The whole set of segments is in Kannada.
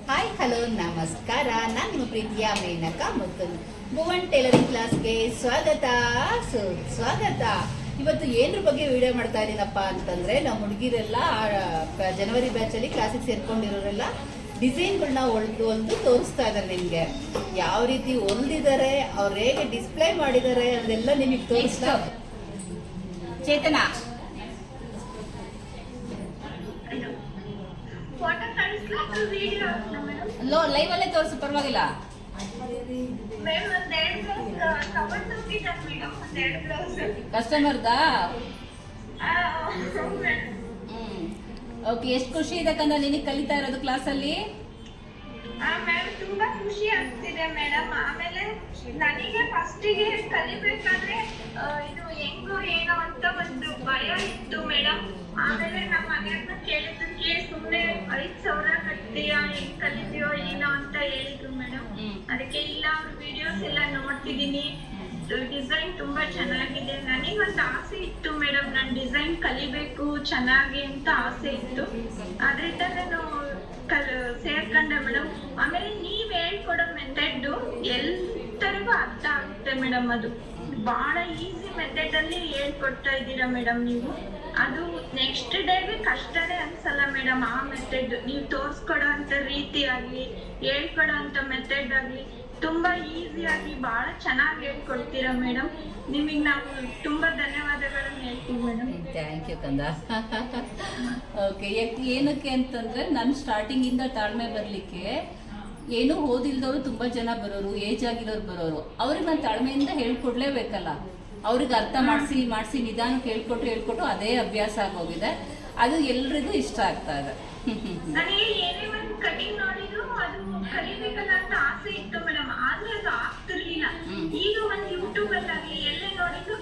ಹಾಯ್ ಹಲೋ ನಮಸ್ಕಾರ. ನಾನು ನಿಮ್ಮ ಪ್ರೀತಿಯ ಮೇನಕಾ ಮುತ್ತನ್. ಭುವನ್ ಟೈಲರಿಂಗ್ ಕ್ಲಾಸ್ಗೆ ಸ್ವಾಗತ ಸುಸ್ವಾಗತ. ಇವತ್ತು ಏನ್ರ ಬಗ್ಗೆ ವಿಡಿಯೋ ಮಾಡ್ತಾ ಇದ್ದೀನಪ್ಪ ಅಂತಂದ್ರೆ, ನಮ್ಮ ಹುಡುಗಿರೆಲ್ಲ ಜನವರಿ ಬ್ಯಾಚಲ್ಲಿ ಕ್ಲಾಸಿಗೆ ಸೇರ್ಕೊಂಡಿರೋರೆಲ್ಲ ಡಿಸೈನ್ಗಳನ್ನ ಹೊಲ್ದು ತೋರಿಸ್ತಾ ಇದ್ದಾರೆ. ನಿಮಗೆ ಯಾವ ರೀತಿ ಹೊಲ್ದಿದ್ದಾರೆ, ಅವ್ರು ಹೇಗೆ ಡಿಸ್ಪ್ಲೇ ಮಾಡಿದ್ದಾರೆ ಅದೆಲ್ಲ ನಿಮಗೆ ತೋರಿಸ್ತಾ. ಚೇತನ ಲೈವ್ ಅಲ್ಲೇ ತೋರಿಸು, ಪರವಾಗಿಲ್ಲ. ಕಸ್ಟಮರ್ದಾ? ಓಕೆ, ಎಷ್ಟು ಖುಷಿ ಇದೆ ಕಂದ ನಿನಗೆ ಕಲಿತಾ ಇರೋದು ಕ್ಲಾಸಲ್ಲಿ? ತುಂಬಾ ಖುಷಿ ಆಗ್ತಿದೆ ಮೇಡಮ್. ಆಮೇಲೆ ನನಗೆ ಫಸ್ಟಿಗೆ ಕಲಿಬೇಕಾದ್ರೆ ಇದು ಹೆಂಗೋ ಏನೋ ಅಂತ ಒಂದು ಭಯ ಇತ್ತು ಮೇಡಮ್. ಆಮೇಲೆ ನಮ್ಮ ಮನೆಯವ್ರನ್ನ ಕೇಳಿದ್ದಕ್ಕೆ ಸುಮ್ಮನೆ 5,000 ಕಟ್ತೀಯಾ, ಹೆಂಗ್ ಕಲಿತೀಯೋ ಏನೋ ಅಂತ ಹೇಳಿದ್ರು ಮೇಡಮ್. ಅದಕ್ಕೆ ಇಲ್ಲ, ಅವ್ರ ವಿಡಿಯೋಸ್ ಎಲ್ಲ ನೋಡ್ತಿದೀನಿ, ಡಿಸೈನ್ ತುಂಬಾ ಚೆನ್ನಾಗಿದೆ. ನನಗೊಂದು ಆಸೆ ಇತ್ತು ಮೇಡಮ್, ನಾನು ಡಿಸೈನ್ ಕಲಿಬೇಕು ಚೆನ್ನಾಗಿ ಅಂತ ಆಸೆ ಇತ್ತು. ಅದರಿಂದ ನಾನು ಸೇರ್ಕೊಂಡೆ ಮೇಡಮ್. ಆಮೇಲೆ ನೀವ್ ಹೇಳ್ಕೊಡೋ ಮೆಥಡ್ ಎಲ್ಲರಿಗೂ ಅರ್ಥ ಆಗುತ್ತೆ ಮೇಡಮ್. ಅದು ಬಹಳ ಈಸಿ ಮೆಥಡ್ ಅಲ್ಲಿ ಹೇಳ್ಕೊಡ್ತಾ ಇದ್ದೀರಾ ಮೇಡಮ್ ನೀವು. ಅದು ನೆಕ್ಸ್ಟ್ ಡೇಗೆ ಕಷ್ಟನೇ ಅನ್ಸಲ್ಲ ಮೇಡಮ್. ಆ ಮೆಥಡ್ ನೀವು ತೋರ್ಸ್ಕೊಡೋ ಅಂತ ರೀತಿ ಆಗ್ಲಿ, ಹೇಳ್ಕೊಡೋ ಅಂತ ಮೆಥಡ್ ಆಗ್ಲಿ ತುಂಬಾ ಈಸಿಯಾಗಿ ಬಹಳ ಚೆನ್ನಾಗಿ ಹೇಳ್ಕೊಡ್ತೀರಾ ಮೇಡಮ್. ನಿಮಗೆ ನಾವು ತುಂಬಾ ಧನ್ಯವಾದಗಳನ್ನು ಹೇಳ್ತೀವಿ ಮೇಡಮ್. ಥ್ಯಾಂಕ್ ಯು ಕಂದ. ಓಕೆ, ಏನಕ್ಕೆ ಅಂತಂದ್ರೆ ನಾನು ಸ್ಟಾರ್ಟಿಂಗ್ ಇಂದ ತಾಳ್ಮೆ ಬರ್ಲಿಕ್ಕೆ, ಏನೂ ಓದಿಲ್ದವರು ತುಂಬಾ ಜನ ಬರೋರು, ಏಜ್ ಆಗಿರೋರು ಬರೋರು, ಅವ್ರಿಗೆ ನಾನು ತಾಳ್ಮೆಯಿಂದ ಹೇಳ್ಕೊಡ್ಲೇಬೇಕಲ್ಲ. ಅವ್ರಿಗೆ ಅರ್ಥ ಮಾಡಿಸಿ ನಿಧಾನಕ್ಕೆ ಹೇಳ್ಕೊಟ್ಟು ಅದೇ ಅಭ್ಯಾಸ ಆಗೋಗಿದೆ. ಅದು ಎಲ್ರಿಗೂ ಇಷ್ಟ ಆಗ್ತಾ ಇದೆ. ನನಗೆ ಏನೇ ಒಂದು ಕಟಿಂಗ್ ನೋಡಿದ್ರು ಅದು ಕಲಿಬೇಕಲ್ಲ ಅಂತ ಆಸೆ ಇತ್ತು ಮೇಡಮ್. ಆದ್ರೆ ಅದು ಆಗ್ತಿರ್ಲಿಲ್ಲ. ಈಗ ಒಂದು ಯೂಟ್ಯೂಬ್ ಅಲ್ಲಿ ಎಲ್ಲೇ ನೋಡಿದ್ರು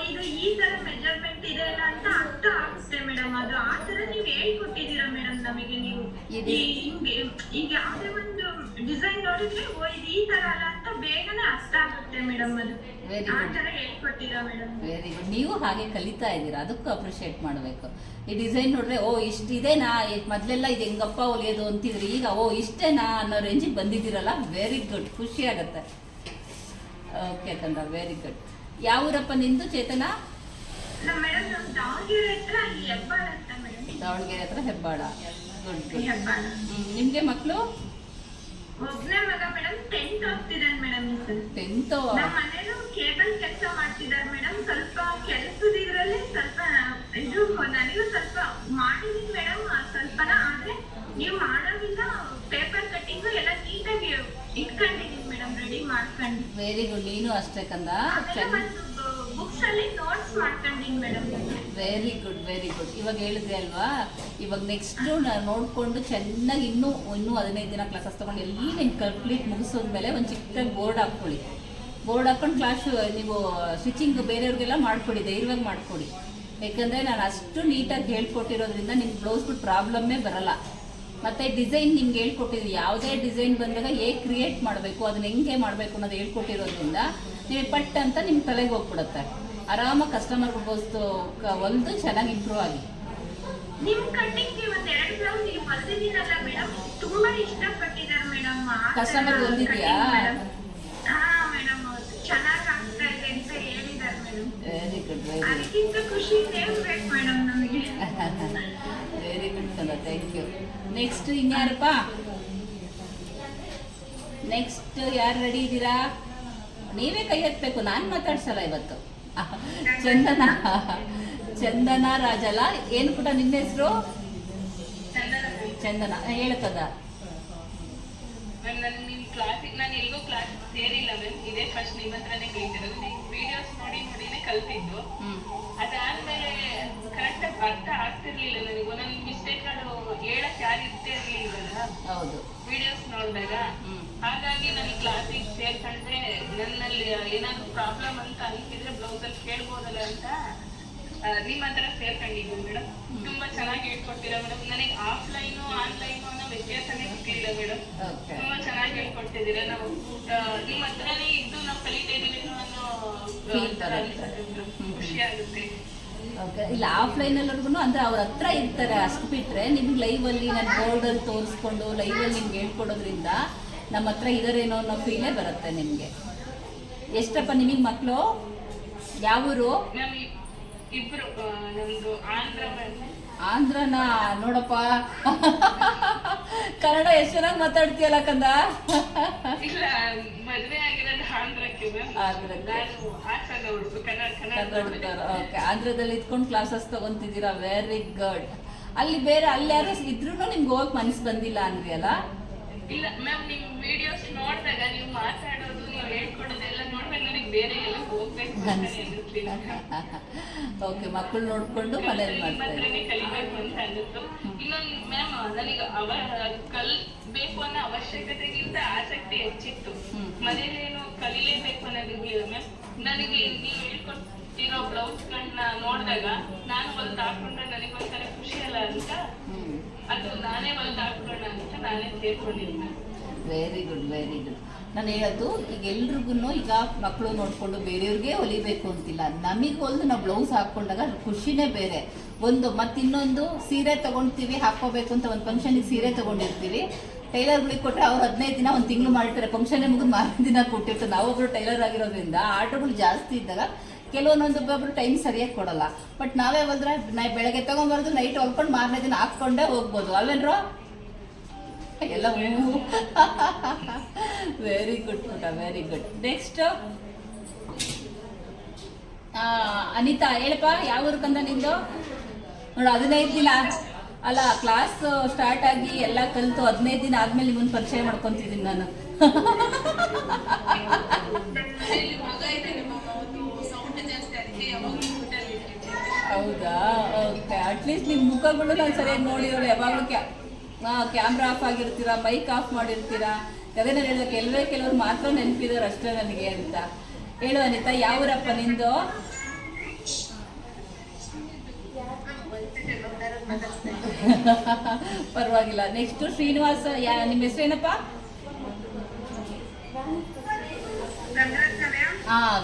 ಇದು ಈ ತರ ಮೆಜರ್ಮೆಂಟ್ ಇದೆ ಅಲ್ಲ ಅಂತ ಅರ್ಥ ಆಗುತ್ತೆ ಮೇಡಮ್. ಅದು ಆ ತರ ನೀವು ಹೇಳ್ಕೊಟ್ಟಿದ್ದೀರಾ ಮೇಡಮ್ ನಮಗೆ. ನೀವು ಹಿಂಗೆ ಈಗ ಯಾವ್ದೇ ಒಂದು ಡಿಸೈನ್ ನೋಡಿದ್ರೆ ಇದು ಈ ತರ ಅಲ್ಲ ಅಂತ ಬೇಗನೆ ಅರ್ಥ ಆಗುತ್ತೆ ಮೇಡಮ್. ಅದು ಆ ತರ ಹೇಳ್ಕೊಟ್ಟಿರಾ ಮೇಡಮ್. Very good. ನೀವು ಹಾಗೆ ಕಲಿತಾ ಇದ್ದೀರಾ, ಅದಕ್ಕೂ ಅಪ್ರಿಶಿಯೇಟ್ ಮಾಡಬೇಕು. ಈ ಡಿಸೈನ್ ನೋಡ್ರೆ ಓ ಇಷ್ಟಿದೆನಾ, ಮೊದಲೆಲ್ಲ ಇದು ಹೆಂಗಪ್ಪ ಹೊಲಿಯೋದು ಅಂತಿದ್ರಿ, ಈಗ ಓ ಇಷ್ಟೇನಾ ಅನ್ನೋ ರೇಂಜಿಗೆ ಬಂದಿದ್ದೀರಲ್ಲ. ವೆರಿ ಗುಡ್, ಖುಷಿ ಆಗುತ್ತೆ. ಓಕೆ ಕಂದ, ವೆರಿ ಗುಡ್. ಯಾವ ಊರಪ್ಪ ನಿಂದು ಚೇತನ? ದಾವಣಗೆರೆ ಹತ್ರ ಹೆಬ್ಬಾಳ. Good good. ನಿಮ್ಗೆ ಮಕ್ಕಳು? ಒಬ್ಬನೇ ಮಗ ಮೇಡಮ್, 10th ಓದ್ತಿದ್ದಾನೆ ಮೇಡಮ್. 10th? ನಮ್ಮ ಮನೇಲಿ ಕೇಬಲ್ ಕೆಲಸ ಮಾಡ್ತಿದ್ದಾರೆ ಮೇಡಮ್. ಸ್ವಲ್ಪ ಕೆಲಸದಿದ್ರಲ್ಲಿ ಸ್ವಲ್ಪ ಇದು ನನಗೂ ಸ್ವಲ್ಪ ಮಾಡಿದೀನಿ ಮೇಡಮ್, ಸ್ವಲ್ಪನ. ಆದ್ರೆ ನೀವು ಮಾಡೋದಿಲ್ಲ, ಪೇಪರ್ ಕಟ್ಟಿಂಗು ಎಲ್ಲ ನೀಟಾಗಿ ಇಟ್ಕೊಂಡಿದೀನಿ ಮೇಡಮ್, ರೆಡಿ ಮಾಡ್ಕೊಂಡು. Very good. ನೀನು ಅಷ್ಟೇ ಕಂದ. ಬುಕ್ಸ್ ಅಲ್ಲಿ ನೋಟ್ಸ್ ಮಾಡ್ಕೊಂಡಿದ್ದೀನಿ madam. Very good, very good. ಇವಾಗ ಹೇಳಿದ್ರಿ ಅಲ್ವಾ, ಇವಾಗ ನೆಕ್ಸ್ಟ್ ನೋಡ್ಕೊಂಡು ಚೆನ್ನಾಗಿ ಇನ್ನೂ 15 ದಿನ ಕ್ಲಾಸಸ್ ತಗೊಂಡು ಎಲ್ಲ ನೀವು ಕಂಪ್ಲೀಟ್ ಮುಗಿಸೋದ್ಮೇಲೆ ಒಂದು ಚಿಕ್ಕದಾಗಿ ಬೋರ್ಡ್ ಹಾಕ್ಕೊಳ್ಳಿ. ಬೋರ್ಡ್ ಹಾಕೊಂಡು ಕ್ಲಾಸ್ ನೀವು ಸ್ಟಿಚಿಂಗ್ ಬೇರೆಯವ್ರಿಗೆಲ್ಲ ಮಾಡ್ಕೊಡಿ, ಧೈರ್ಯವಾಗಿ ಮಾಡ್ಕೊಡಿ. ಯಾಕಂದರೆ ನಾನು ಅಷ್ಟು ನೀಟಾಗಿ ಹೇಳ್ಕೊಟ್ಟಿರೋದ್ರಿಂದ ನಿಮ್ಗೆ ಬ್ಲೌಸ್ಗಳು ಪ್ರಾಬ್ಲಮ್ಮೇ ಬರಲ್ಲ. ಮತ್ತು ಡಿಸೈನ್ ನಿಮ್ಗೆ ಹೇಳ್ಕೊಟ್ಟಿದ್ರಿ, ಯಾವುದೇ ಡಿಸೈನ್ ಬಂದಾಗ ಹೇಗೆ ಕ್ರಿಯೇಟ್ ಮಾಡಬೇಕು, ಅದನ್ನ ಹೆಂಗೆ ಮಾಡಬೇಕು ಅನ್ನೋದು ಹೇಳ್ಕೊಟ್ಟಿರೋದ್ರಿಂದ ನಿಮಗೆ ಪಟ್ ಅಂತ ನಿಮ್ಮ ತಲೆಗೆ ಹೋಗ್ಬಿಡುತ್ತೆ. ಆರಾಮಾಗಿ ಕಸ್ಟಮರ್ಗೆ ಹೊಲ್ದು ಚೆನ್ನಾಗಿ ಇಂಪ್ರೂವ್ ಆಗಿ. ನಿಮ್ಮ ಕಟ್ಟಿಂಗ್ ಒಂದು 2 ಬ್ಲೌಸ್ ನೀವು ಹೊಲ್ದಿದ್ದೀರಲ್ಲ ಮೇಡಮ್, ತುಂಬಾ ಇಷ್ಟಪಟ್ಟಿದ್ದಾರೆ ಮೇಡಮ್. ಕಸ್ಟಮರ್ ಹೊಲ್ದಿದ್ಯಾ? ಹಾ ಮೇಡಮ್, ಚೆನ್ನಾಗಿ ಆಗ್ತಾ ಇದೆ ಅಂತ ಹೇಳಿದ್ದಾರೆ madam. Very good, very good. ಅದಕ್ಕಿಂತ ಖುಷಿ ಬೇಕು ಮೇಡಮ್ ನಮಗೆ. ವೆರಿ ಗುಡ್ ಕಲ, ಥ್ಯಾಂಕ್ ಯು. ನೆಕ್ಸ್ಟ್ ಇನ್ಯಾರಪ್ಪ? ನೆಕ್ಸ್ಟ್ ಯಾರು ರೆಡಿ ಇದ್ದೀರಾ? ನೀವೇ ಕೈ ಎತ್ತಬೇಕು, ನಾನು ಮಾತಾಡ್ಸಲ್ಲ ಇವತ್ತು. ಚಂದನ ರಾಜಲ್ಲ, ಏನು ಪುಟ ನಿನ್ನ ಹೆಸರು? ಚಂದನ. ಹೇಳಕ್ಕದ ನಾನು ಎಲ್ಗೂ ಕ್ಲಾಸ್ ಸೇರಿಲ್ಲ ಮ್ಯಾಮ್, ಇದೇ ಫಸ್ಟ್ ನಿಮ್ಮ ಹತ್ರನೇ ಕಲಿತಿರೋದು. ವಿಡಿಯೋಸ್ ನೋಡಿನೇ ಕಲ್ತಿದ್ದು. ಅದಾದ್ಮೇಲೆ ಕರೆಕ್ಟಾಗಿ ಅರ್ಥ ಆಗ್ತಿರ್ಲಿಲ್ಲ ನನಗೆ. ಒಂದೊಂದು ಮಿಸ್ಟೇಕ್ಗಳು ಹೇಳಕ್ ಯಾರು ಇರ್ತಿರ್ಲಿಲ್ಲ ಹೌದು ವಿಡಿಯೋಸ್ ನೋಡಿದಾಗ. ಹಾಗಾಗಿ ನನಗೆ ಕ್ಲಾಸಿಗೆ ಸೇರ್ಕೊಂಡ್ರೆ ನನ್ನಲ್ಲಿ ಏನಾದ್ರು ಪ್ರಾಬ್ಲಮ್ ಅಂತ ಅನ್ಸಿದ್ರೆ ಬ್ಲೌಸಲ್ಲಿ ಕೇಳ್ಬೋದಲ್ಲ ಅಂತ ನಿಮ್ಮ ಹತ್ರ ಸೇರ್ಕೊಂಡಿದ್ದು ಮೇಡಮ್. ತುಂಬಾ ಚೆನ್ನಾಗಿ ಹೇಳ್ಕೊಡ್ತೀರಾ ಮೇಡಮ್. ನನಗೆ ಆಫ್ಲೈನು ಆನ್ಲೈನು ಅನ್ನೋ ವ್ಯತ್ಯಾಸನೇ ಗೊತ್ತಿಲ್ಲ ಮೇಡಮ್. ತುಂಬಾ ಚೆನ್ನಾಗಿ ಹೇಳ್ಕೊಡ್ತಿದ್ದೀರಾ. ನಾವು ನಿಮ್ಮ ಹತ್ರನೇ ಇದ್ದು ನಾವು ಕಲಿತಾ ಇದೀವಿ ಅನ್ನೋ ಖುಷಿ ಆಗುತ್ತೆ. ಓಕೆ, ಇಲ್ಲ ಆಫ್ಲೈನಲ್ಲಿವರೆಗೂ ಅಂದರೆ ಅವ್ರ ಹತ್ರ ಇರ್ತಾರೆ ಅಷ್ಟು ಬಿಟ್ಟರೆ ನಿಮ್ಗೆ ಲೈವಲ್ಲಿ ನಾನು ಬೋರ್ಡಲ್ಲಿ ತೋರಿಸ್ಕೊಂಡು ಲೈವಲ್ಲಿ ನಿಮ್ಗೆ ಹೇಳ್ಕೊಡೋದ್ರಿಂದ ನಮ್ಮ ಹತ್ರ ಇದಾರೇನೋ ಅನ್ನೋ ಫೀಲೇ ಬರುತ್ತೆ ನಿಮಗೆ. ಎಷ್ಟಪ್ಪ ನಿಮಗೆ ಮಕ್ಕಳು? ಯಾವೂರು? ಇಬ್ರು ನಮ್ದು ಆಂಧ್ರನ? ನೋಡಪ್ಪ ಕನ್ನಡ ಎಷ್ಟು ಚೆನ್ನಾಗಿ ಮಾತಾಡ್ತೀಯಲ್ಲ ಕಂದ. ಇಲ್ಲ, ಮದ್ವೆ ಆಗಿರೋದು ಆಂಧ್ರಕ್ಕೆ ಓಕೆ, ಆಂಧ್ರದಲ್ಲಿ ಇದ್ಕೊಂಡು ಕ್ಲಾಸಸ್ ತಗೊಂತಿದ್ದೀರಾ, ವೆರಿ ಗುಡ್. ಅಲ್ಲಿ ಬೇರೆ ಅಲ್ಲಿ ಯಾರು ಇದ್ರೂ ನಿಮ್ಗೆ ಹೋಗಕ್ ಮನಸ್ಸು ಬಂದಿಲ್ಲ ಅಂದ್ರಿ ಅಲ್ಲ? ಇಲ್ಲ ಮ್ಯಾಮ್, ನಿಮ್ ವಿಡಿಯೋಸ್ ನೋಡಿದಾಗ ನೀವು ಮಾತಾಡೋದು, ನೀವು ಹೇಳ್ಕೊಡೋದೆಲ್ಲ ನೋಡ್ಬೇಕು, ನನಗೆ ಬೇರೆ ಎಲ್ಲ ಹೋಗ್ಬೇಕು ಅನಿಸ್ಲಿಲ್ಲ. ಓಕೆ, ಮಕ್ಕಳು ನೋಡ್ಕೊಂಡು ಮನೇಲಿ ಮಾಡ್ತಾರೆ, ಕಲಿಬೇಕು ಅಂತ ಅನ್ನಿಸ್ತು. ಇನ್ನೊಂದು ಮ್ಯಾಮ್, ನನಗೆ ಕಲಿಬೇಕು ಅನ್ನೋ ಅವಶ್ಯಕತೆಗಿಂತ ಆಸಕ್ತಿ ಹೆಚ್ಚಿತ್ತು. ಮನೇಲೇನು ಕಲಿಲೇಬೇಕು ಅನ್ನೋದಿರ್ಲಿಲ್ಲ ಮ್ಯಾಮ್. ನನಗೆ ನೀವು ಹೇಳ್ಕೊಟ್ಟಿರೋ ಬ್ಲೌಸ್ಗಳನ್ನ ನೋಡಿದಾಗ ನಾನು ಹೊಲ್ದು ಹಾಕೊಂಡ್ರೆ ನನಗೊಂಥರ ಖುಷಿ ಅಲ್ಲ ಅಂತ, ಅದು ನಾನೇ ಹೊಲ್ದು ಹಾಕೋಣ ಅಂತ ನಾನೇ ಸೇರ್ಕೊಂಡಿದ್ದೀನಿ. Very good, very good. ನಾನು ಹೇಳೋದು ಈಗ ಎಲ್ರಿಗೂ ಈಗ ಮಕ್ಕಳು ನೋಡಿಕೊಂಡು ಬೇರೆಯವ್ರಿಗೆ ಹೊಲಿಬೇಕು ಅಂತಿಲ್ಲ, ನಮಗೆ ಹೊಲಿದು ನಾವು ಬ್ಲೌಸ್ ಹಾಕ್ಕೊಂಡಾಗ ಖುಷಿನೇ ಬೇರೆ. ಒಂದು ಮತ್ತಿನ್ನೊಂದು ಸೀರೆ ತೊಗೊಳ್ತೀವಿ ಹಾಕ್ಕೋಬೇಕು ಅಂತ, ಒಂದು ಫಂಕ್ಷನಿಗೆ ಸೀರೆ ತೊಗೊಂಡಿರ್ತೀವಿ, ಟೈಲರ್ಗಳಿಗೆ ಕೊಟ್ಟರೆ ಅವ್ರು 15 ದಿನ ಒಂದು ತಿಂಗಳು ಮಾಡಿರ್ತಾರೆ, ಫಂಕ್ಷನ್ನೇ ಮುಗಿದು ಮಾರನೇ ದಿನ ಕೊಟ್ಟಿರ್ತಾರೆ. ನಾವೊಬ್ಬರು ಟೈಲರ್ ಆಗಿರೋದ್ರಿಂದ ಆರ್ಡರ್ಗಳು ಜಾಸ್ತಿ ಇದ್ದಾಗ ಕೆಲವೊಬ್ಬರು ಟೈಮ್ ಸರಿಯಾಗಿ ಕೊಡಲ್ಲ. ಬಟ್ ನಾವೇ ಹೊಲಿದ್ರೆ ಬೆಳಗ್ಗೆ ತೊಗೊಂಬಾರ್ದು, ನೈಟ್ ಹೊಲ್ಕೊಂಡು ಮಾರನೇ ದಿನ ಹಾಕ್ಕೊಂಡೇ ಹೋಗ್ಬೋದು ಅಲ್ವೇನ್ರೋ? ಎಲ್ಲ ವೆರಿ ಗುಡ್ ಪುಟ, ವೆರಿ ಗುಡ್. ನೆಕ್ಸ್ಟ್ ಅನಿತಾ, ಹೇಳಪ್ಪ ಯಾವ ಊರ್ಕಂದ ನಿಂದು? ನೋಡು, 15 ದಿನ ಅಲ್ಲ ಕ್ಲಾಸ್ ಸ್ಟಾರ್ಟ್ ಆಗಿ ಎಲ್ಲ ಕಲಿತು 15 ದಿನ ಆದ್ಮೇಲೆ ನಿಮ್ಮನ್ನು ಪರಿಚಯ ಮಾಡ್ಕೊತಿದ್ದೀನಿ ನಾನು. ಹೌದಾ? ಓಕೆ, ಅಟ್ಲೀಸ್ಟ್ ನಿಮ್ಮ ಮುಖಗಳು ನಾನು ಸರಿಯಾಗಿ ನೋಡಿರೋಳು. ಯಾವಾಗಲೂ ಕ್ಯಾಮ್ರಾ ಆಫ್ ಆಗಿರ್ತೀರಾ, ಮೈಕ್ ಆಫ್ ಮಾಡಿರ್ತೀರಾ. ಅದೇ ನಾನು ಹೇಳಿದ ಕೆಲವರು ಮಾತ್ರ ನೆನಪಿದಾರೆ ಅಷ್ಟೇ ನನಗೆ ಅಂತ. ಹೇಳು ಅನಿತಾ, ಯಾವೂರಪ್ಪ ನಿಂದು? ಪರವಾಗಿಲ್ಲ. ನೆಕ್ಸ್ಟ್ ಶ್ರೀನಿವಾಸ, ನಿಮ್ಮ ಹೆಸರೇನಪ್ಪ?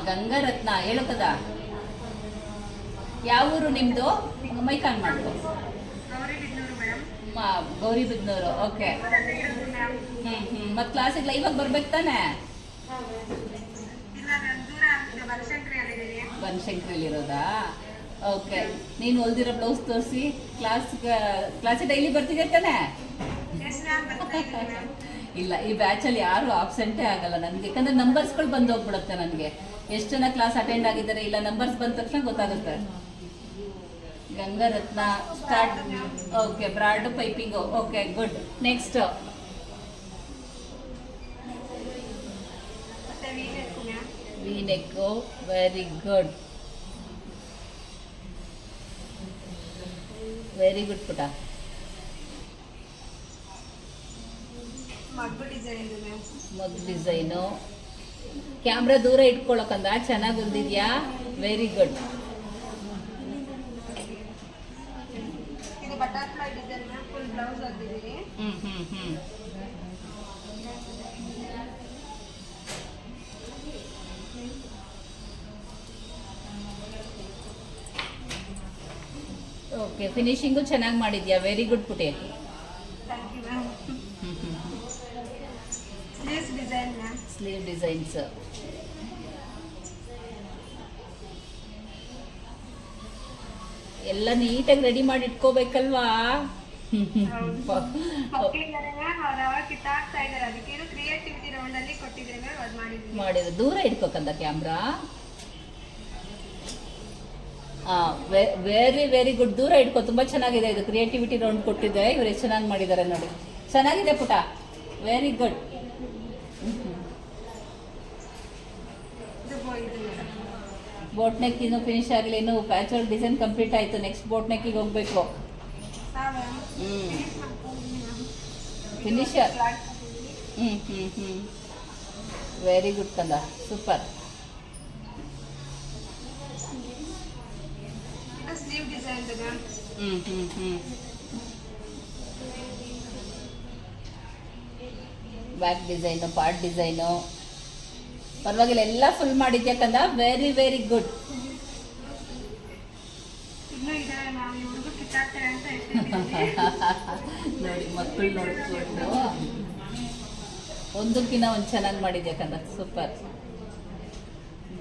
ಗಂಗಾರತ್ನ. ಹೇಳು ಕದ, ಯಾವ ಊರು ನಿಮ್ದು? ಮೈಕ್ ಆನ್ ಮಾಡ್ಕೊ. ಗೌರಿಬಿದನೂರು. ಓಕೆ. ಮತ್ತೆ ಕ್ಲಾಸಿಗೆ ಲೈವಾಗಿ ಬರ್ಬೇಕು ತಾನೆ? ಬನಶಂಕರಿಯಲ್ಲಿ ಇರೋದಾ? ಓಕೆ. ನೀನು ಹೊಲ್ದಿರೋ ಬ್ಲೌಸ್ ತೋರಿಸಿ ಕ್ಲಾಸಿಗೆ ಡೈಲಿ ಬರ್ತಿದ್ದೆ ತಾನೆ? ಇಲ್ಲ, ಈ ಬ್ಯಾಚಲ್ಲಿ ಯಾರು ಆಬ್ಸೆಂಟೇ ಆಗಲ್ಲ ನನಗೆ, ಯಾಕಂದ್ರೆ ನಂಬರ್ಸ್ಗಳು ಬಂದು ಹೋಗ್ಬಿಡುತ್ತೆ ನನಗೆ. ಎಷ್ಟು ಜನ ಕ್ಲಾಸ್ ಅಟೆಂಡ್ ಆಗಿದ್ದಾರೆ ಇಲ್ಲ ನಂಬರ್ಸ್ ಬಂದ ತಕ್ಷಣ ಗೊತ್ತಾಗುತ್ತೆ. Gangaratna start. Okay, broad piping. Okay, good. Next V neck. Very good, very good ಪುಟ. Mug design. ಕ್ಯಾಮ್ರಾ ದೂರ ಇಟ್ಕೊಳಕಂದ, ಚೆನ್ನಾಗಿ ಹೊಲ್ದಿದ್ಯಾ. Very good. Butterfly design full blouse ಹೊಲ್ದಿದ್ದೀನಿ. ಓಕೆ, ಫಿನಿಶಿಂಗು ಚೆನ್ನಾಗಿ ಮಾಡಿದ್ಯಾ. ವೆರಿ ಗುಡ್ ಪುಟೆ. ಸ್ಲೀವ್ ಡಿಸೈನ್ಸ್ ಎಲ್ಲ ನೀಟಾಗಿ ರೆಡಿ ಮಾಡಿ ಇಟ್ಕೋಬೇಕಲ್ವಾ? ಮಾಡಿದ್ರು. ದೂರ ಇಟ್ಕೋಕಂದ ಕ್ಯಾಮ್ರಾ. Very very good. ದೂರ ಇಟ್ಕೋ. ತುಂಬಾ ಚೆನ್ನಾಗಿದೆ ಇದು. ಕ್ರಿಯೇಟಿವಿಟಿ ರೌಂಡ್ ಕೊಟ್ಟಿದ್ದೆ, ಇವ್ರು ಎಷ್ಟು ಚೆನ್ನಾಗಿ ಮಾಡಿದ್ದಾರೆ ನೋಡಿ. ಚೆನ್ನಾಗಿದೆ ಪುಟ. Very good. ಬೋಟ್ ನೆಕ್ ಇನ್ನು ಫಿನಿಶ್ ಆಗಲಿ, ಇನ್ನು ಪ್ಯಾಚ್ ವರ್ಕ್ ಡಿಸೈನ್ ಕಂಪ್ಲೀಟ್ ಆಯಿತು. ನೆಕ್ಸ್ಟ್ ಬೋಟ್ ನೆಕ್ಕಿಗೆ ಹೋಗ್ಬೇಕು. ಫಿನಿಶರ್. ವೆರಿ ಗುಡ್ ಕಂದ, super. Back design, part design, ಪರವಾಗಿಲ್ಲ ಎಲ್ಲ ಫುಲ್ ಮಾಡಿದ್ಯಾ ಕಂದ. Very very good. ಮಾಡ್ತೇನೆ ಅಂತ ಹೇಳ್ತೀನಿ. ನೋಡಿ ಮಕ್ಕಳು ನೋಡ್ಕೊಂಡು ಒಂದಕ್ಕಿಂತ ಒಂದು ಚೆನ್ನಾಗಿ ಮಾಡಿದ್ಯಾ ಕನ್ನ. Super,